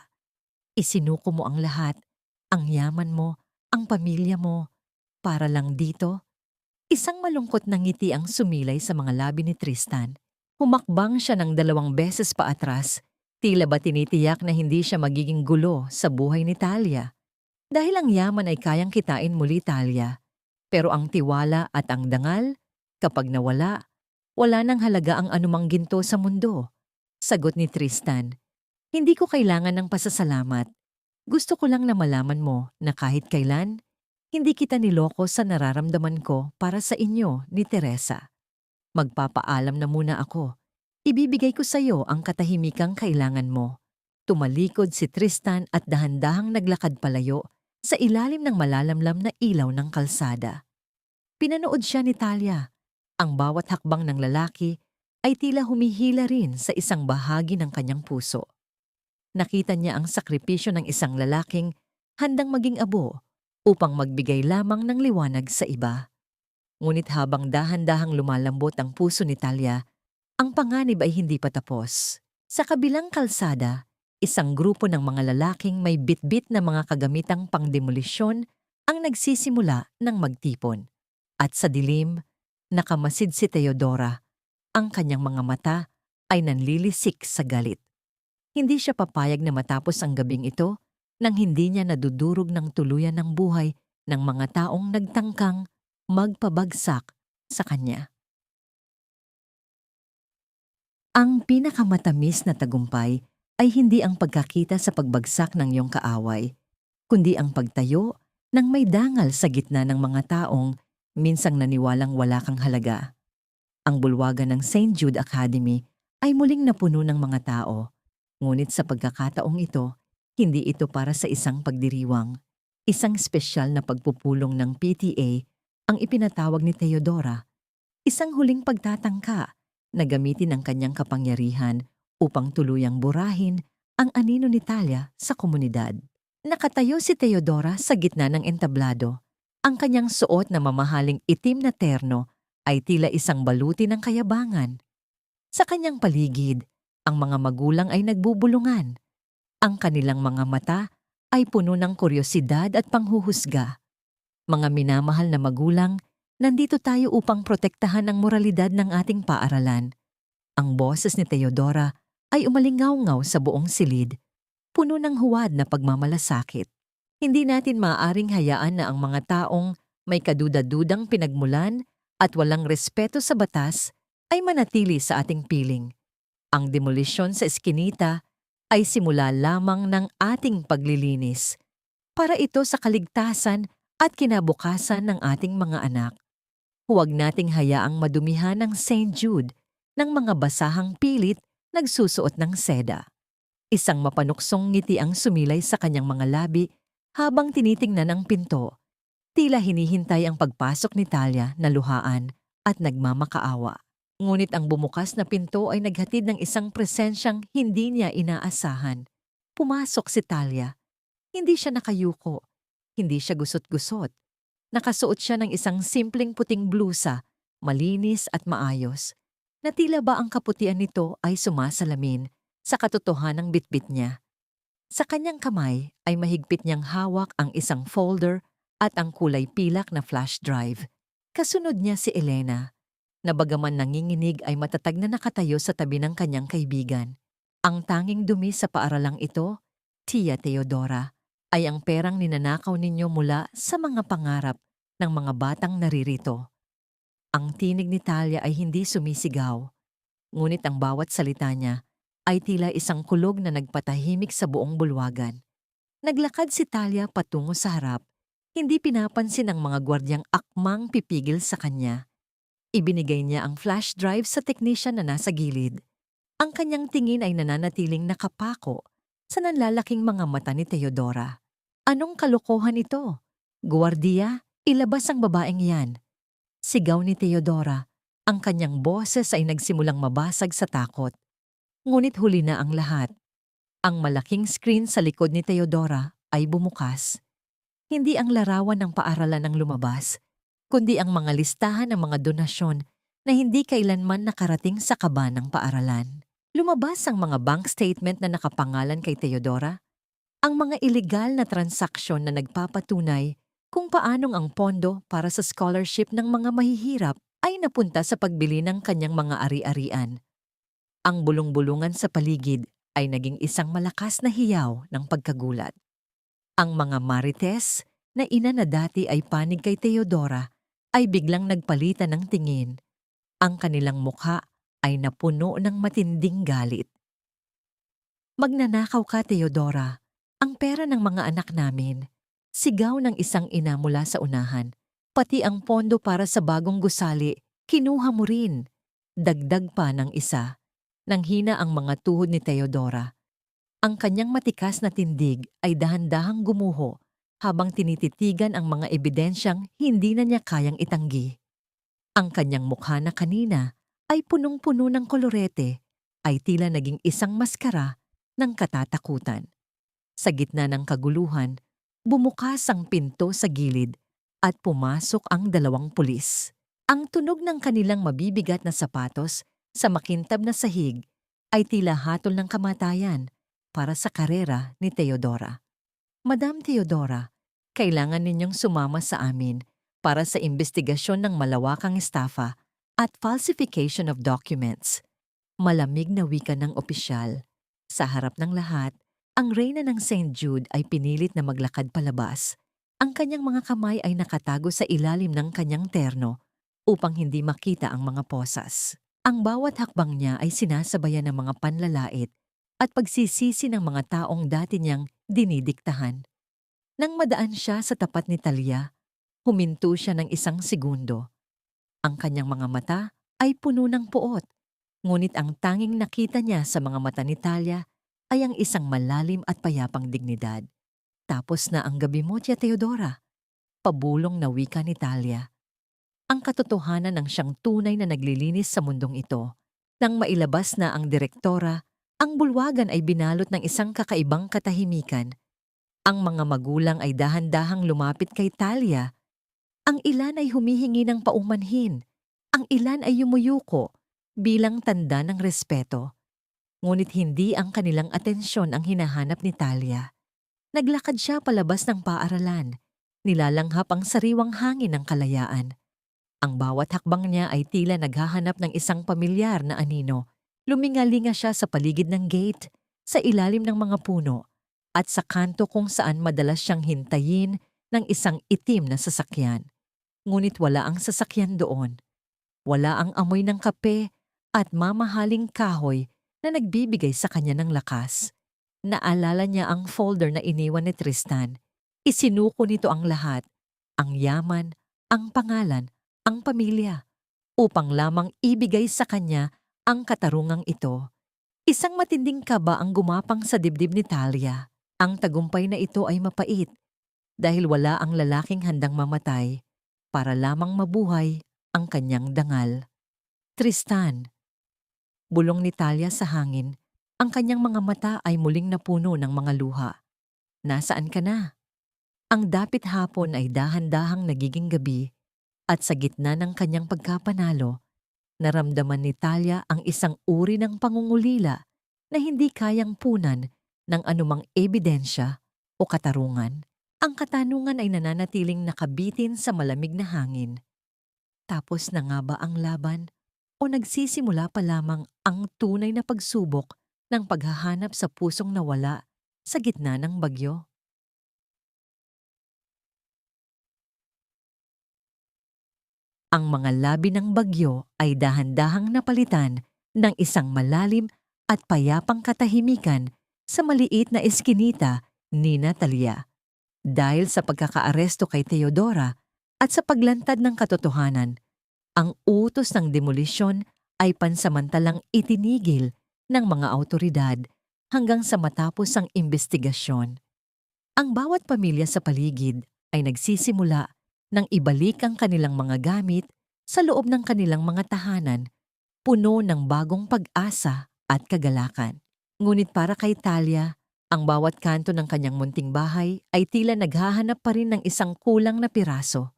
Isinuko mo ang lahat, ang yaman mo, ang pamilya mo, para lang dito? Isang malungkot na ngiti ang sumilay sa mga labi ni Tristan. Humakbang siya ng 2 beses paatras, tila ba tinitiyak na hindi siya magiging gulo sa buhay ni Talia. Dahil ang yaman ay kayang kitain muli, Talia. Pero ang tiwala at ang dangal, kapag nawala, wala nang halaga ang anumang ginto sa mundo. Sagot ni Tristan. Hindi ko kailangan ng pasasalamat. Gusto ko lang na malaman mo na kahit kailan, hindi kita niloko sa nararamdaman ko para sa inyo ni Teresa. Magpapaalam na muna ako. Ibibigay ko sa iyo ang katahimikang kailangan mo. Tumalikod si Tristan at dahan-dahang naglakad palayo sa ilalim ng malalamlam na ilaw ng kalsada. Pinanood siya ni Talia. Ang bawat hakbang ng lalaki ay tila humihila rin sa isang bahagi ng kanyang puso. Nakita niya ang sakripisyo ng isang lalaking handang maging abo upang magbigay lamang ng liwanag sa iba. Ngunit habang dahan-dahang lumalambot ang puso ni Talia, ang panganib ay hindi pa tapos. Sa kabilang kalsada, isang grupo ng mga lalaking may bitbit na mga kagamitang pangdemolisyon ang nagsisimula ng magtipon. At sa dilim, nakamasid si Teodora. Ang kanyang mga mata ay nanlilisik sa galit. Hindi siya papayag na matapos ang gabing ito nang hindi niya nadudurog ng tuluyan ng buhay ng mga taong nagtangkang magpabagsak sa kanya. Ang pinakamatamis na tagumpay ay hindi ang pagkakita sa pagbagsak ng iyong kaaway, kundi ang pagtayo ng may dangal sa gitna ng mga taong minsang naniwalang wala kang halaga. Ang bulwagan ng St. Jude Academy ay muling napuno ng mga tao. Ngunit sa pagkakataong ito, hindi ito para sa isang pagdiriwang. Isang espesyal na pagpupulong ng PTA ang ipinatawag ni Teodora. Isang huling pagtatangka na gamitin ang kanyang kapangyarihan upang tuluyang burahin ang anino ni Talia sa komunidad. Nakatayo si Teodora sa gitna ng entablado. Ang kanyang suot na mamahaling itim na terno ay tila isang baluti ng kayabangan. Sa kanyang paligid, ang mga magulang ay nagbubulungan, Ang kanilang mga mata ay puno ng kuryosidad at panghuhusga. Mga minamahal na magulang, nandito tayo upang protektahan ang moralidad ng ating paaralan. Ang boses ni Teodora ay umalingaw-ngaw sa buong silid, puno ng huwad na pagmamalasakit. Hindi natin maaaring hayaan na ang mga taong may kaduda-dudang pinagmulan at walang respeto sa batas ay manatili sa ating piling. Ang demolisyon sa eskinita ay simula lamang ng ating paglilinis para ito sa kaligtasan at kinabukasan ng ating mga anak. Huwag nating hayaang madumihan ng St. Jude ng mga basahang pilit nagsusuot ng seda. Isang mapanuksong ngiti ang sumilay sa kanyang mga labi habang tinitingnan ang pinto. Tila hinihintay ang pagpasok ni Talia na luhaan at nagmamakaawa. Ngunit ang bumukas na pinto ay naghatid ng isang presensyang hindi niya inaasahan. Pumasok si Talia. Hindi siya nakayuko. Hindi siya gusot-gusot. Nakasuot siya ng isang simpleng puting blusa, malinis at maayos, na tila ba ang kaputian nito ay sumasalamin sa katotohanang bitbit niya. Sa kanyang kamay ay mahigpit niyang hawak ang isang folder at ang kulay pilak na flash drive. Kasunod niya si Elena, na bagaman nanginginig ay matatag na nakatayo sa tabi ng kanyang kaibigan. Ang tanging dumi sa paaralang ito, Tia Teodora, ay ang perang ninanakaw ninyo mula sa mga pangarap ng mga batang naririto. Ang tinig ni Talia ay hindi sumisigaw, ngunit ang bawat salita niya ay tila isang kulog na nagpatahimik sa buong bulwagan. Naglakad si Talia patungo sa harap, hindi pinapansin ng mga gwardyang akmang pipigil sa kanya. Ibinigay niya ang flash drive sa technician na nasa gilid. Ang kanyang tingin ay nananatiling nakapako sa nanlalaking mga mata ni Teodora. Anong kalokohan ito? Gwardiya, ilabas ang babaeng yan. Sigaw ni Teodora. Ang kanyang boses ay nagsimulang mabasag sa takot. Ngunit huli na ang lahat. Ang malaking screen sa likod ni Teodora ay bumukas. Hindi ang larawan ng paaralan ang lumabas, kundi ang mga listahan ng mga donasyon na hindi kailanman nakarating sa kaba ng paaralan. Lumabas ang mga bank statement na nakapangalan kay Teodora, ang mga ilegal na transaksyon na nagpapatunay kung paanong ang pondo para sa scholarship ng mga mahihirap ay napunta sa pagbili ng kanyang mga ari-arian. Ang bulong-bulungan sa paligid ay naging isang malakas na hiyaw ng pagkagulat. Ang mga marites na ina na dati ay panig kay Teodora ay biglang nagpalitan ng tingin. Ang kanilang mukha ay napuno ng matinding galit. Magnanakaw ka, Teodora. Ang pera ng mga anak namin. Sigaw ng isang ina mula sa unahan. Pati ang pondo para sa bagong gusali, kinuha mo rin. Dagdag pa ng isa. Nang hina ang mga tuhod ni Teodora. Ang kanyang matikas na tindig ay dahan-dahang gumuho habang tinititigan ang mga ebidensyang hindi na niya kayang itanggi. Ang kanyang mukha na kanina ay punong-puno ng kolorete ay tila naging isang maskara ng katatakutan. Sa gitna ng kaguluhan, bumukas ang pinto sa gilid at pumasok ang dalawang pulis. Ang tunog ng kanilang mabibigat na sapatos sa makintab na sahig ay tila hatol ng kamatayan para sa karera ni Teodora. Madam Teodora, kailangan ninyong sumama sa amin para sa investigasyon ng malawakang estafa at falsification of documents. Malamig na wika ng opisyal. Sa harap ng lahat, ang reyna ng St. Jude ay pinilit na maglakad palabas. Ang kanyang mga kamay ay nakatago sa ilalim ng kanyang terno upang hindi makita ang mga posas. Ang bawat hakbang niya ay sinasabayan ng mga panlalait at pagsisisi ng mga taong dati niyang dinidiktahan. Nang madaan siya sa tapat ni Talia, huminto siya ng isang segundo. Ang kanyang mga mata ay puno ng puot, ngunit ang tanging nakita niya sa mga mata ni Talia ay ang isang malalim at payapang dignidad. Tapos na ang gabi mo, Tia Teodora. Pabulong na wika ni Talia. Ang katotohanan ng siyang tunay na naglilinis sa mundong ito. Nang mailabas na ang direktora, ang bulwagan ay binalot ng isang kakaibang katahimikan. Ang mga magulang ay dahan-dahang lumapit kay Talia. Ang ilan ay humihingi ng paumanhin. Ang ilan ay yumuyuko bilang tanda ng respeto. Ngunit hindi ang kanilang atensyon ang hinahanap ni Talia. Naglakad siya palabas ng paaralan. Nilalanghap ang sariwang hangin ng kalayaan. Ang bawat hakbang niya ay tila naghahanap ng isang pamilyar na anino. Lumingalinga siya sa paligid ng gate, sa ilalim ng mga puno, at sa kanto kung saan madalas siyang hintayin ng isang itim na sasakyan. Ngunit wala ang sasakyan doon. Wala ang amoy ng kape at mamahaling kahoy na nagbibigay sa kanya ng lakas. Naalala niya ang folder na iniwan ni Tristan. Isinuko nito ang lahat, ang yaman, ang pangalan, ang pamilya, upang lamang ibigay sa kanya ang katarungang ito. Isang matinding kaba ang gumapang sa dibdib ni Talia. Ang tagumpay na ito ay mapait dahil wala ang lalaking handang mamatay para lamang mabuhay ang kanyang dangal. Tristan, bulong ni Talia sa hangin, ang kanyang mga mata ay muling napuno ng mga luha. Nasaan ka na? Ang dapit hapon ay dahan-dahang nagiging gabi at sa gitna ng kanyang pagkapanalo, naramdaman ni Talia ang isang uri ng pangungulila na hindi kayang punan ng anumang ebidensya o katarungan. Ang katanungan ay nananatiling nakabitin sa malamig na hangin. Tapos na nga ba ang laban o nagsisimula pa lamang ang tunay na pagsubok ng paghahanap sa pusong nawala sa gitna ng bagyo? Ang mga labi ng bagyo ay dahan-dahang napalitan ng isang malalim at payapang katahimikan sa maliit na eskinita ni Natalia. Dahil sa pagkakaaresto kay Theodora at sa paglantad ng katotohanan, ang utos ng demolisyon ay pansamantalang itinigil ng mga awtoridad hanggang sa matapos ang imbestigasyon. Ang bawat pamilya sa paligid ay nagsisimula nang ibalik ang kanilang mga gamit sa loob ng kanilang mga tahanan, puno ng bagong pag-asa at kagalakan. Ngunit para kay Talia, ang bawat kanto ng kanyang munting bahay ay tila naghahanap pa rin ng isang kulang na piraso.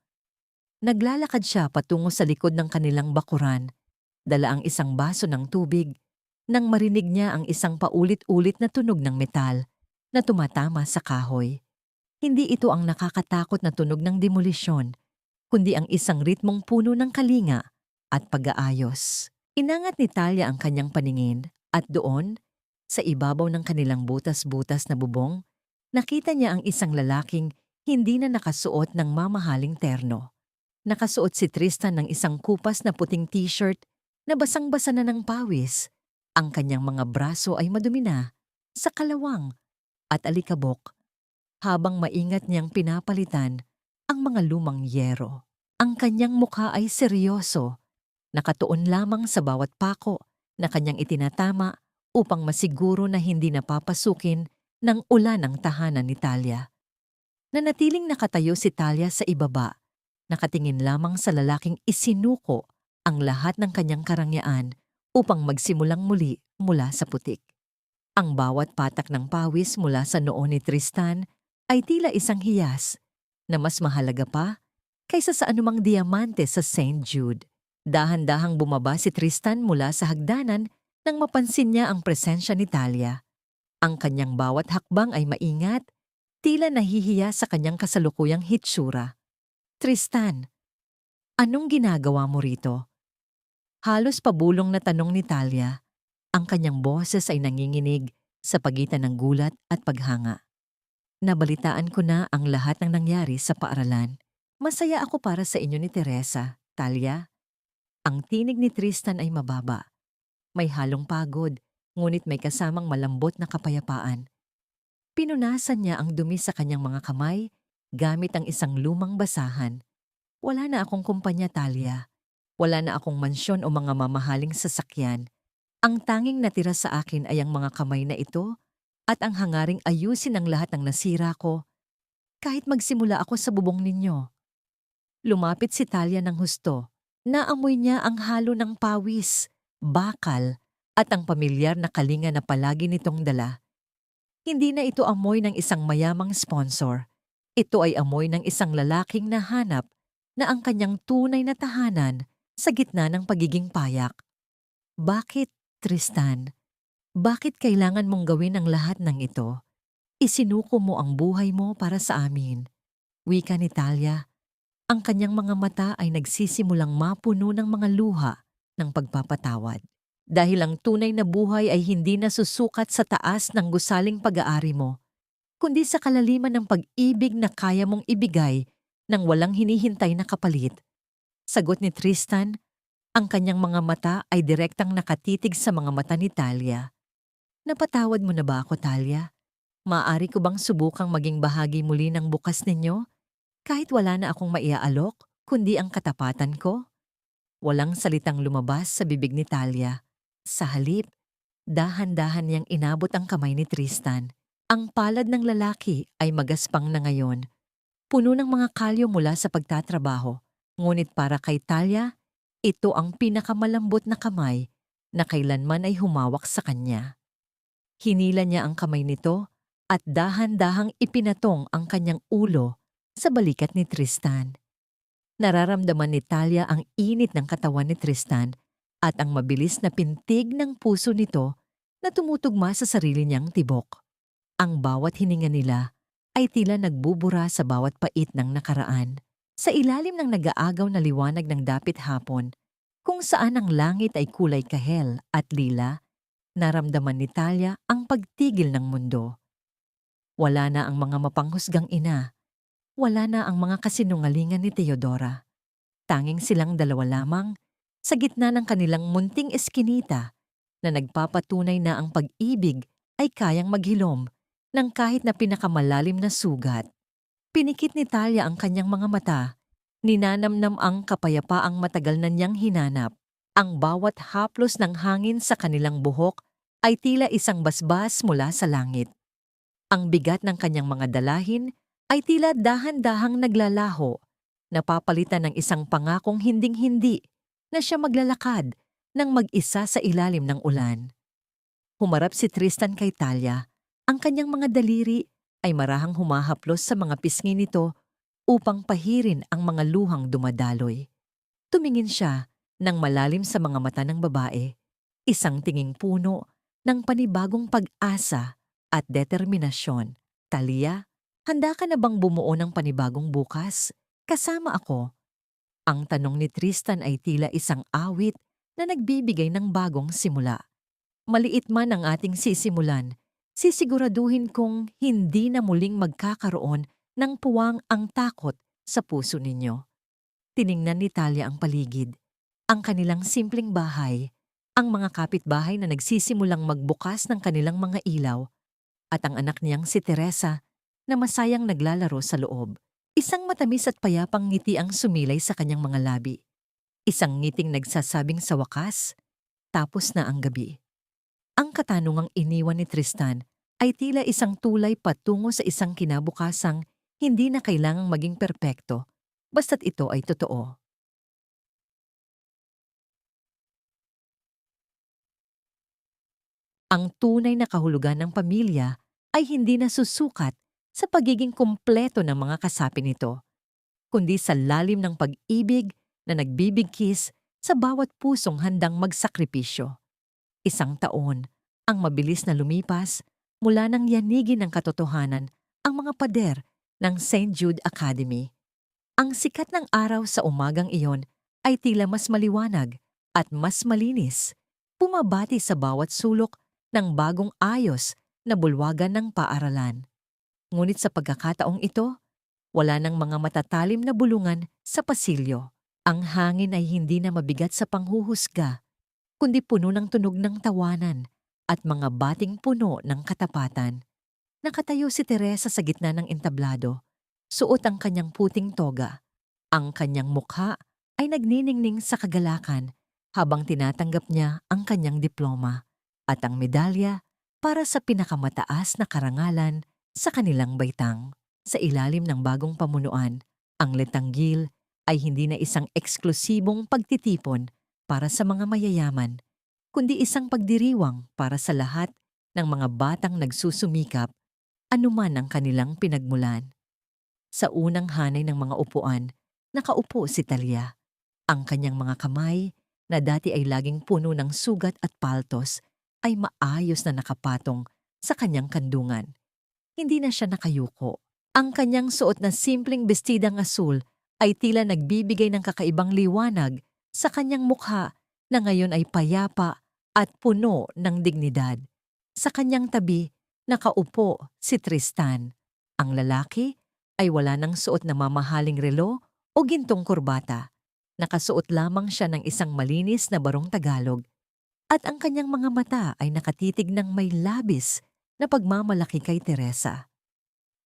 Naglalakad siya patungo sa likod ng kanilang bakuran, dala ang isang baso ng tubig, nang marinig niya ang isang paulit-ulit na tunog ng metal na tumatama sa kahoy. Hindi ito ang nakakatakot na tunog ng demolisyon, kundi ang isang ritmong puno ng kalinga at pag-aayos. Inangat ni Talia ang kanyang paningin at doon, sa ibabaw ng kanilang butas-butas na bubong, nakita niya ang isang lalaking hindi na nakasuot ng mamahaling terno. Nakasuot si Tristan ng isang kupas na puting t-shirt na basang-basa na ng pawis. Ang kanyang mga braso ay madumi na, sa kalawang at alikabok, habang maingat niyang pinapalitan ang mga lumang yero. Ang kanyang mukha ay seryoso, nakatuon lamang sa bawat pako na kanyang itinatama upang masiguro na hindi napapasukin ng ulan ang tahanan ni Talia. Nanatiling nakatayo si Talia sa ibaba, nakatingin lamang sa lalaking isinuko ang lahat ng kanyang karangyaan upang magsimulang muli mula sa putik. Ang bawat patak ng pawis mula sa noo ni Tristan ay tila isang hiyas na mas mahalaga pa kaysa sa anumang diamante sa St. Jude. Dahan-dahang bumaba si Tristan mula sa hagdanan nang mapansin niya ang presensya ni Talia. Ang kanyang bawat hakbang ay maingat, tila nahihiya sa kanyang kasalukuyang hitsura. Tristan, anong ginagawa mo rito? Halos pabulong na tanong ni Talia. Ang kanyang boses ay nanginginig sa pagitan ng gulat at paghanga. Nabalitaan ko na ang lahat ng nangyari sa paaralan. Masaya ako para sa inyo ni Teresa, Talia. Ang tinig ni Tristan ay mababa. May halong pagod, ngunit may kasamang malambot na kapayapaan. Pinunasan niya ang dumi sa kanyang mga kamay gamit ang isang lumang basahan. Wala na akong kumpanya, Talia. Wala na akong mansyon o mga mamahaling sasakyan. Ang tanging natira sa akin ay ang mga kamay na ito at ang hangaring ayusin ang lahat ng nasira ko kahit magsimula ako sa bubong ninyo. Lumapit si Talia ng husto. Naamoy niya ang halo ng pawis, bakal at ang pamilyar na kalinga na palagi nitong dala. Hindi na ito amoy ng isang mayamang sponsor. Ito ay amoy ng isang lalaking nahanap na ang kanyang tunay na tahanan sa gitna ng pagiging payak. Bakit, Tristan? Bakit kailangan mong gawin ang lahat ng ito? Isinuko mo ang buhay mo para sa amin. Wika ni Talia. Ang kanyang mga mata ay nagsisimulang mapuno ng mga luha ng pagpapatawad. Dahil ang tunay na buhay ay hindi nasusukat sa taas ng gusaling pag-aari mo, kundi sa kalaliman ng pag-ibig na kaya mong ibigay ng walang hinihintay na kapalit. Sagot ni Tristan, ang kanyang mga mata ay direktang nakatitig sa mga mata ni Talia. Napatawad mo na ba ako, Talia? Maaari ko bang subukang maging bahagi muli ng bukas ninyo? Kahit wala na akong maiaalok, kundi ang katapatan ko? Walang salitang lumabas sa bibig ni Talia. Sa halip, dahan-dahan niyang inabot ang kamay ni Tristan. Ang palad ng lalaki ay magaspang na ngayon. Puno ng mga kalyo mula sa pagtatrabaho. Ngunit para kay Talia, ito ang pinakamalambot na kamay na kailanman ay humawak sa kanya. Hinila niya ang kamay nito at dahan-dahang ipinatong ang kanyang ulo sa balikat ni Tristan. Nararamdaman ni Talia ang init ng katawan ni Tristan at ang mabilis na pintig ng puso nito na tumutugma sa sarili niyang tibok. Ang bawat hininga nila ay tila nagbubura sa bawat pait ng nakaraan. Sa ilalim ng nag-aagaw na liwanag ng dapit hapon, kung saan ang langit ay kulay kahel at lila, naramdaman ni Talia ang pagtigil ng mundo. Wala na ang mga mapanghusgang ina. Wala na ang mga kasinungalingan ni Teodora. Tanging silang dalawa lamang sa gitna ng kanilang munting eskinita na nagpapatunay na ang pag-ibig ay kayang maghilom ng kahit na pinakamalalim na sugat. Pinikit ni Talia ang kanyang mga mata, ninanamnam ang kapayapaang matagal na niyang hinanap. Ang bawat haplos ng hangin sa kanilang buhok ay tila isang basbas mula sa langit. Ang bigat ng kanyang mga dalahin ay tila dahan-dahang naglalaho, napapalitan ng isang pangakong hinding-hindi na siya maglalakad ng mag-isa sa ilalim ng ulan. Humarap si Tristan kay Talia. Ang kanyang mga daliri ay marahang humahaplos sa mga pisngi nito upang pahirin ang mga luhang dumadaloy. Tumingin siya ng malalim sa mga mata ng babae, isang tinging puno ng panibagong pag-asa at determinasyon. Talia, handa ka na bang bumuo ng panibagong bukas? Kasama ako. Ang tanong ni Tristan ay tila isang awit na nagbibigay ng bagong simula. Maliit man ang ating sisimulan, sisiguraduhin kong hindi na muling magkakaroon ng puwang ang takot sa puso ninyo. Tiningnan ni Talia ang paligid, ang kanilang simpleng bahay, ang mga kapitbahay na nagsisimulang magbukas ng kanilang mga ilaw, at ang anak niyang si Teresa na masayang naglalaro sa loob. Isang matamis at payapang ngiti ang sumilay sa kanyang mga labi. Isang ngiting nagsasabing sa wakas, tapos na ang gabi. Ang katanungang iniwan ni Tristan ay tila isang tulay patungo sa isang kinabukasang hindi na kailangang maging perpekto, basta't ito ay totoo. Ang tunay na kahulugan ng pamilya ay hindi nasusukat sa pagiging kumpleto ng mga kasapi nito, kundi sa lalim ng pag-ibig na nagbibigkis sa bawat pusong handang magsakripisyo. Isang taon, ang mabilis na lumipas mula nang yanigin ng katotohanan ang mga pader ng St. Jude Academy. Ang sikat ng araw sa umagang iyon ay tila mas maliwanag at mas malinis, bumabati sa bawat sulok ng bagong ayos na bulwagan ng paaralan. Ngunit sa pagkakataong ito, wala nang mga matatalim na bulungan sa pasilyo. Ang hangin ay hindi na mabigat sa panghuhusga, kundi puno ng tunog ng tawanan at mga bating puno ng katapatan. Nakatayo si Teresa sa gitna ng entablado, suot ang kanyang puting toga. Ang kanyang mukha ay nagniningning sa kagalakan habang tinatanggap niya ang kanyang diploma at ang medalya para sa pinakamataas na karangalan sa kanilang baitang. Sa ilalim ng bagong pamunuan, ang letanggil ay hindi na isang eksklusibong pagtitipon para sa mga mayayaman, kundi isang pagdiriwang para sa lahat ng mga batang nagsusumikap, anuman ang kanilang pinagmulan. Sa unang hanay ng mga upuan, nakaupo si Talia. Ang kanyang mga kamay, na dati ay laging puno ng sugat at paltos, ay maayos na nakapatong sa kanyang kandungan. Hindi na siya nakayuko. Ang kanyang suot na simpleng bestidang asul ay tila nagbibigay ng kakaibang liwanag sa kanyang mukha na ngayon ay payapa at puno ng dignidad. Sa kanyang tabi, nakaupo si Tristan. Ang lalaki ay wala ng suot na mamahaling relo o gintong kurbata. Nakasuot lamang siya ng isang malinis na barong Tagalog at ang kanyang mga mata ay nakatitig ng may labis na pagmamalaki kay Teresa.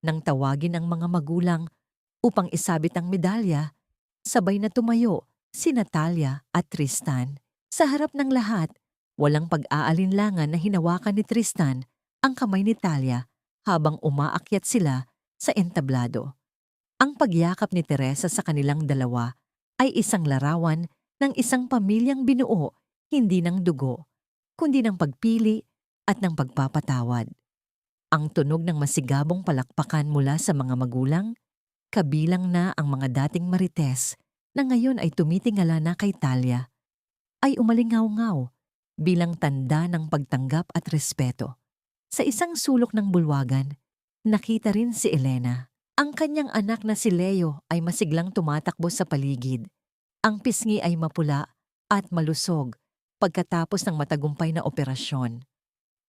Nang tawagin ang mga magulang upang isabit ang medalya, sabay na tumayo si Natalia at Tristan. Sa harap ng lahat, walang pag-aalinlangan na hinawakan ni Tristan ang kamay ni Talia habang umaakyat sila sa entablado. Ang pagyakap ni Teresa sa kanilang dalawa ay isang larawan ng isang pamilyang binuo hindi ng dugo, kundi ng pagpili at ng pagpapatawad. Ang tunog ng masigabong palakpakan mula sa mga magulang, kabilang na ang mga dating marites na ngayon ay tumitingala na kay Talia, ay umalingaw-ngaw bilang tanda ng pagtanggap at respeto. Sa isang sulok ng bulwagan, nakita rin si Elena. Ang kanyang anak na si Leo ay masiglang tumatakbo sa paligid. Ang pisngi ay mapula at malusog pagkatapos ng matagumpay na operasyon.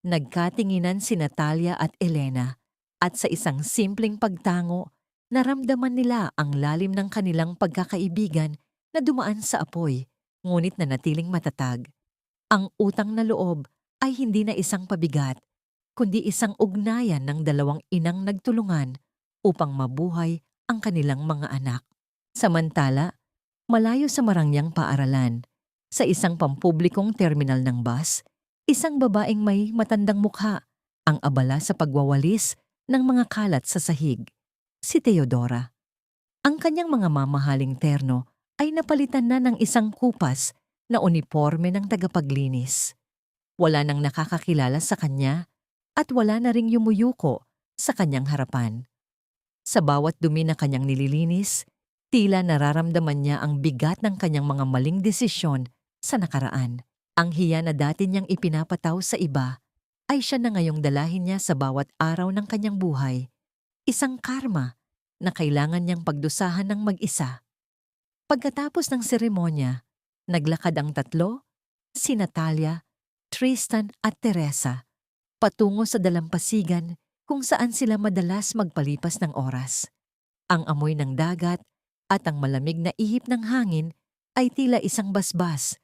Nagkatinginan si Natalia at Elena at sa isang simpleng pagtango, naramdaman nila ang lalim ng kanilang pagkakaibigan na dumaan sa apoy, ngunit nanatiling matatag. Ang utang na loob ay hindi na isang pabigat, kundi isang ugnayan ng dalawang inang nagtulungan upang mabuhay ang kanilang mga anak. Samantala, malayo sa Marangyang Paaralan, sa isang pampublikong terminal ng bus, isang babaeng may matandang mukha ang abala sa pagwawalis ng mga kalat sa sahig, si Teodora. Ang kanyang mga mamahaling terno ay napalitan na ng isang kupas na uniporme ng tagapaglinis. Wala nang nakakakilala sa kanya at wala na ring yumuyuko sa kanyang harapan. Sa bawat dumi na kanyang nililinis, tila nararamdaman niya ang bigat ng kanyang mga maling desisyon sa nakaraan. Ang hiya na dati niyang ipinapataw sa iba ay siya na ngayong dalahin niya sa bawat araw ng kanyang buhay. Isang karma na kailangan niyang pagdusahan ng mag-isa. Pagkatapos ng seremonya, naglakad ang tatlo, si Natalia, Tristan at Teresa, patungo sa dalampasigan kung saan sila madalas magpalipas ng oras. Ang amoy ng dagat at ang malamig na ihip ng hangin ay tila isang basbas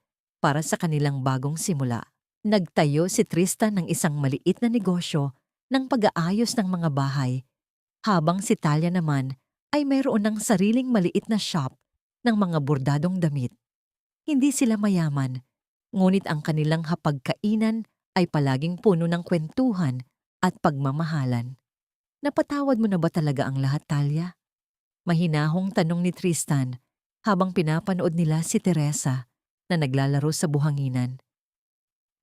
para sa kanilang bagong simula. Nagtayo si Tristan ng isang maliit na negosyo ng pag-aayos ng mga bahay, habang si Talia naman ay mayroon ng sariling maliit na shop ng mga bordadong damit. Hindi sila mayaman, ngunit ang kanilang hapagkainan ay palaging puno ng kwentuhan at pagmamahalan. Napatawad mo na ba talaga ang lahat, Talia? Mahinahong tanong ni Tristan habang pinapanood nila si Teresa na naglalaro sa buhanginan.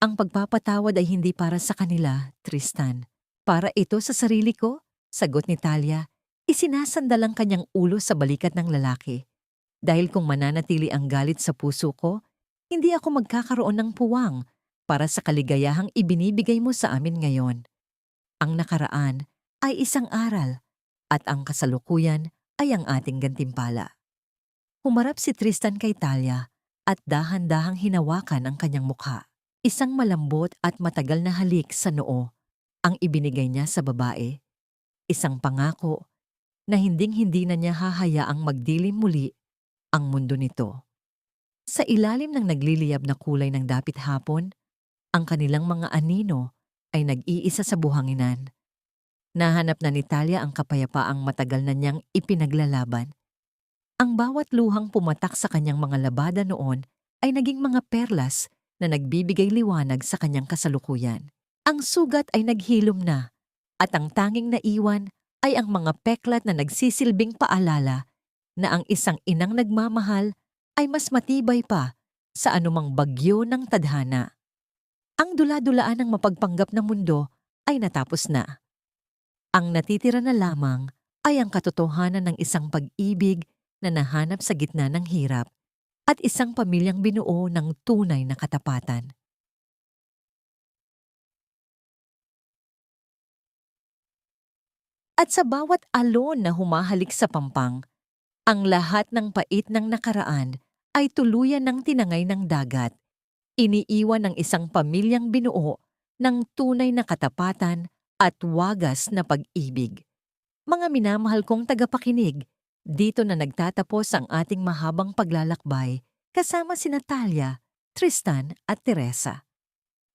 Ang pagpapatawad ay hindi para sa kanila, Tristan. Para ito sa sarili ko, sagot ni Talia. Isinasandal ang kanyang ulo sa balikat ng lalaki. Dahil kung mananatili ang galit sa puso ko, hindi ako magkakaroon ng puwang para sa kaligayahang ibinibigay mo sa amin ngayon. Ang nakaraan ay isang aral at ang kasalukuyan ay ang ating gantimpala. Humarap si Tristan kay Talia at dahan-dahang hinawakan ang kanyang mukha. Isang malambot at matagal na halik sa noo ang ibinigay niya sa babae. Isang pangako na hinding-hindi na niya hahayaang magdilim muli ang mundo nito. Sa ilalim ng nagliliyab na kulay ng dapit hapon, ang kanilang mga anino ay nag-iisa sa buhanginan. Nahanap na ni Talia ang kapayapaang matagal na niyang ipinaglalaban. Ang bawat luhang pumatak sa kanyang mga labada noon ay naging mga perlas na nagbibigay liwanag sa kanyang kasalukuyan. Ang sugat ay naghilom na at ang tanging naiwan ay ang mga peklat na nagsisilbing paalala na ang isang inang nagmamahal ay mas matibay pa sa anumang bagyo ng tadhana. Ang dula-dulaan ng mapagpanggap na mundo ay natapos na. Ang natitira na lamang ay ang katotohanan ng isang pag-ibig na nahanap sa gitna ng hirap at isang pamilyang binuo ng tunay na katapatan. At sa bawat alon na humahalik sa pampang, ang lahat ng pait ng nakaraan ay tuluyan ng tinangay ng dagat. Iniiwan ng isang pamilyang binuo ng tunay na katapatan at wagas na pag-ibig. Mga minamahal kong tagapakinig, dito na nagtatapos ang ating mahabang paglalakbay kasama si Natalia, Tristan at Teresa.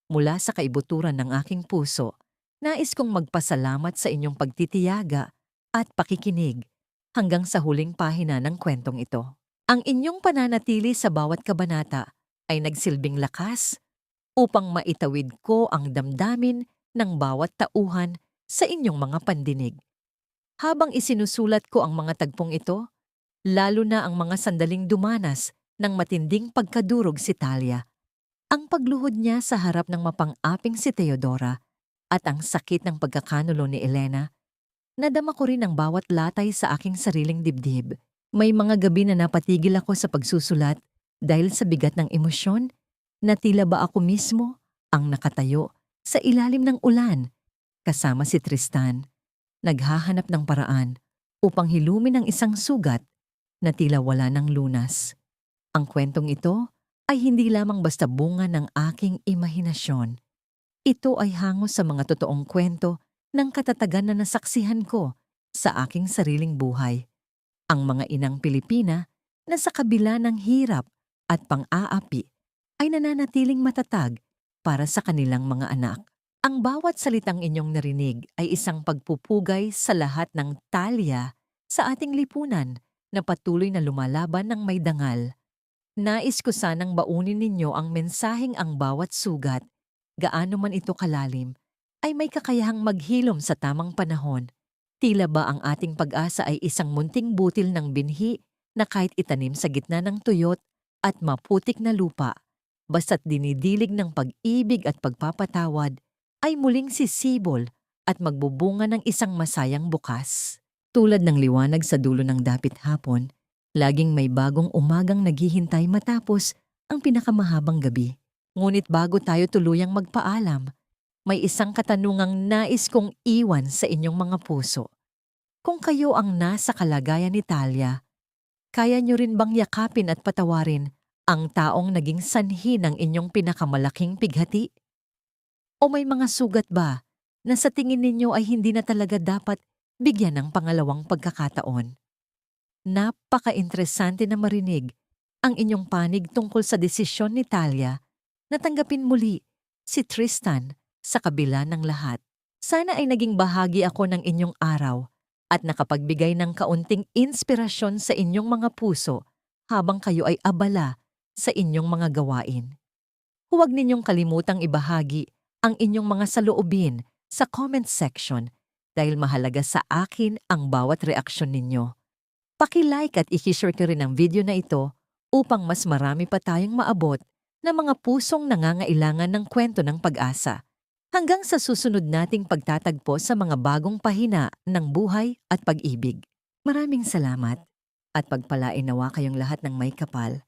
Mula sa kaibuturan ng aking puso, nais kong magpasalamat sa inyong pagtitiyaga at pakikinig hanggang sa huling pahina ng kwentong ito. Ang inyong pananatili sa bawat kabanata ay nagsilbing lakas upang maitawid ko ang damdamin ng bawat tauhan sa inyong mga pandinig. Habang isinusulat ko ang mga tagpong ito, lalo na ang mga sandaling dumanas ng matinding pagkadurog si Talia, ang pagluhod niya sa harap ng mapang-aping si Teodora at ang sakit ng pagkakanulo ni Elena, nadama ko rin ang bawat latay sa aking sariling dibdib. May mga gabi na napatigil ako sa pagsusulat dahil sa bigat ng emosyon na tila ba ako mismo ang nakatayo sa ilalim ng ulan kasama si Tristan, naghahanap ng paraan upang hilumin ang isang sugat na tila wala ng lunas. Ang kwentong ito ay hindi lamang basta bunga ng aking imahinasyon. Ito ay hango sa mga totoong kwento ng katatagan na nasaksihan ko sa aking sariling buhay. Ang mga inang Pilipina na sa kabila ng hirap at pang-aapi ay nananatiling matatag para sa kanilang mga anak. Ang bawat salitang inyong narinig ay isang pagpupugay sa lahat ng talya sa ating lipunan na patuloy na lumalaban ng may dangal. Nais ko sanang baunin ninyo ang mensaheng ang bawat sugat, gaano man ito kalalim, ay may kakayahang maghilom sa tamang panahon. Tila ba ang ating pag-asa ay isang munting butil ng binhi na kahit itanim sa gitna ng tuyot at maputik na lupa, basta't dinidilig ng pag-ibig at pagpapatawad, ay muling sisibol at magbubunga ng isang masayang bukas. Tulad ng liwanag sa dulo ng dapit hapon, laging may bagong umagang naghihintay matapos ang pinakamahabang gabi. Ngunit bago tayo tuluyang magpaalam, may isang katanungang nais kong iwan sa inyong mga puso. Kung kayo ang nasa kalagayan ni Talia, kaya nyo rin bang yakapin at patawarin ang taong naging sanhi ng inyong pinakamalaking pighati? O may mga sugat ba na sa tingin ninyo ay hindi na talaga dapat bigyan ng pangalawang pagkakataon? Napaka-interesante na marinig ang inyong panig tungkol sa desisyon ni Talia na tanggapin muli si Tristan sa kabila ng lahat. Sana ay naging bahagi ako ng inyong araw at nakapagbigay ng kaunting inspirasyon sa inyong mga puso habang kayo ay abala sa inyong mga gawain. Huwag ninyong kalimutang ibahagi ang inyong mga saloobin sa comment section dahil mahalaga sa akin ang bawat reaksyon ninyo. Paki-like at i-share ko rin ang video na ito upang mas marami pa tayong maabot na mga pusong nangangailangan ng kwento ng pag-asa. Hanggang sa susunod nating pagtatagpo sa mga bagong pahina ng buhay at pag-ibig. Maraming salamat at pagpalain nawa kayong lahat ng may kapal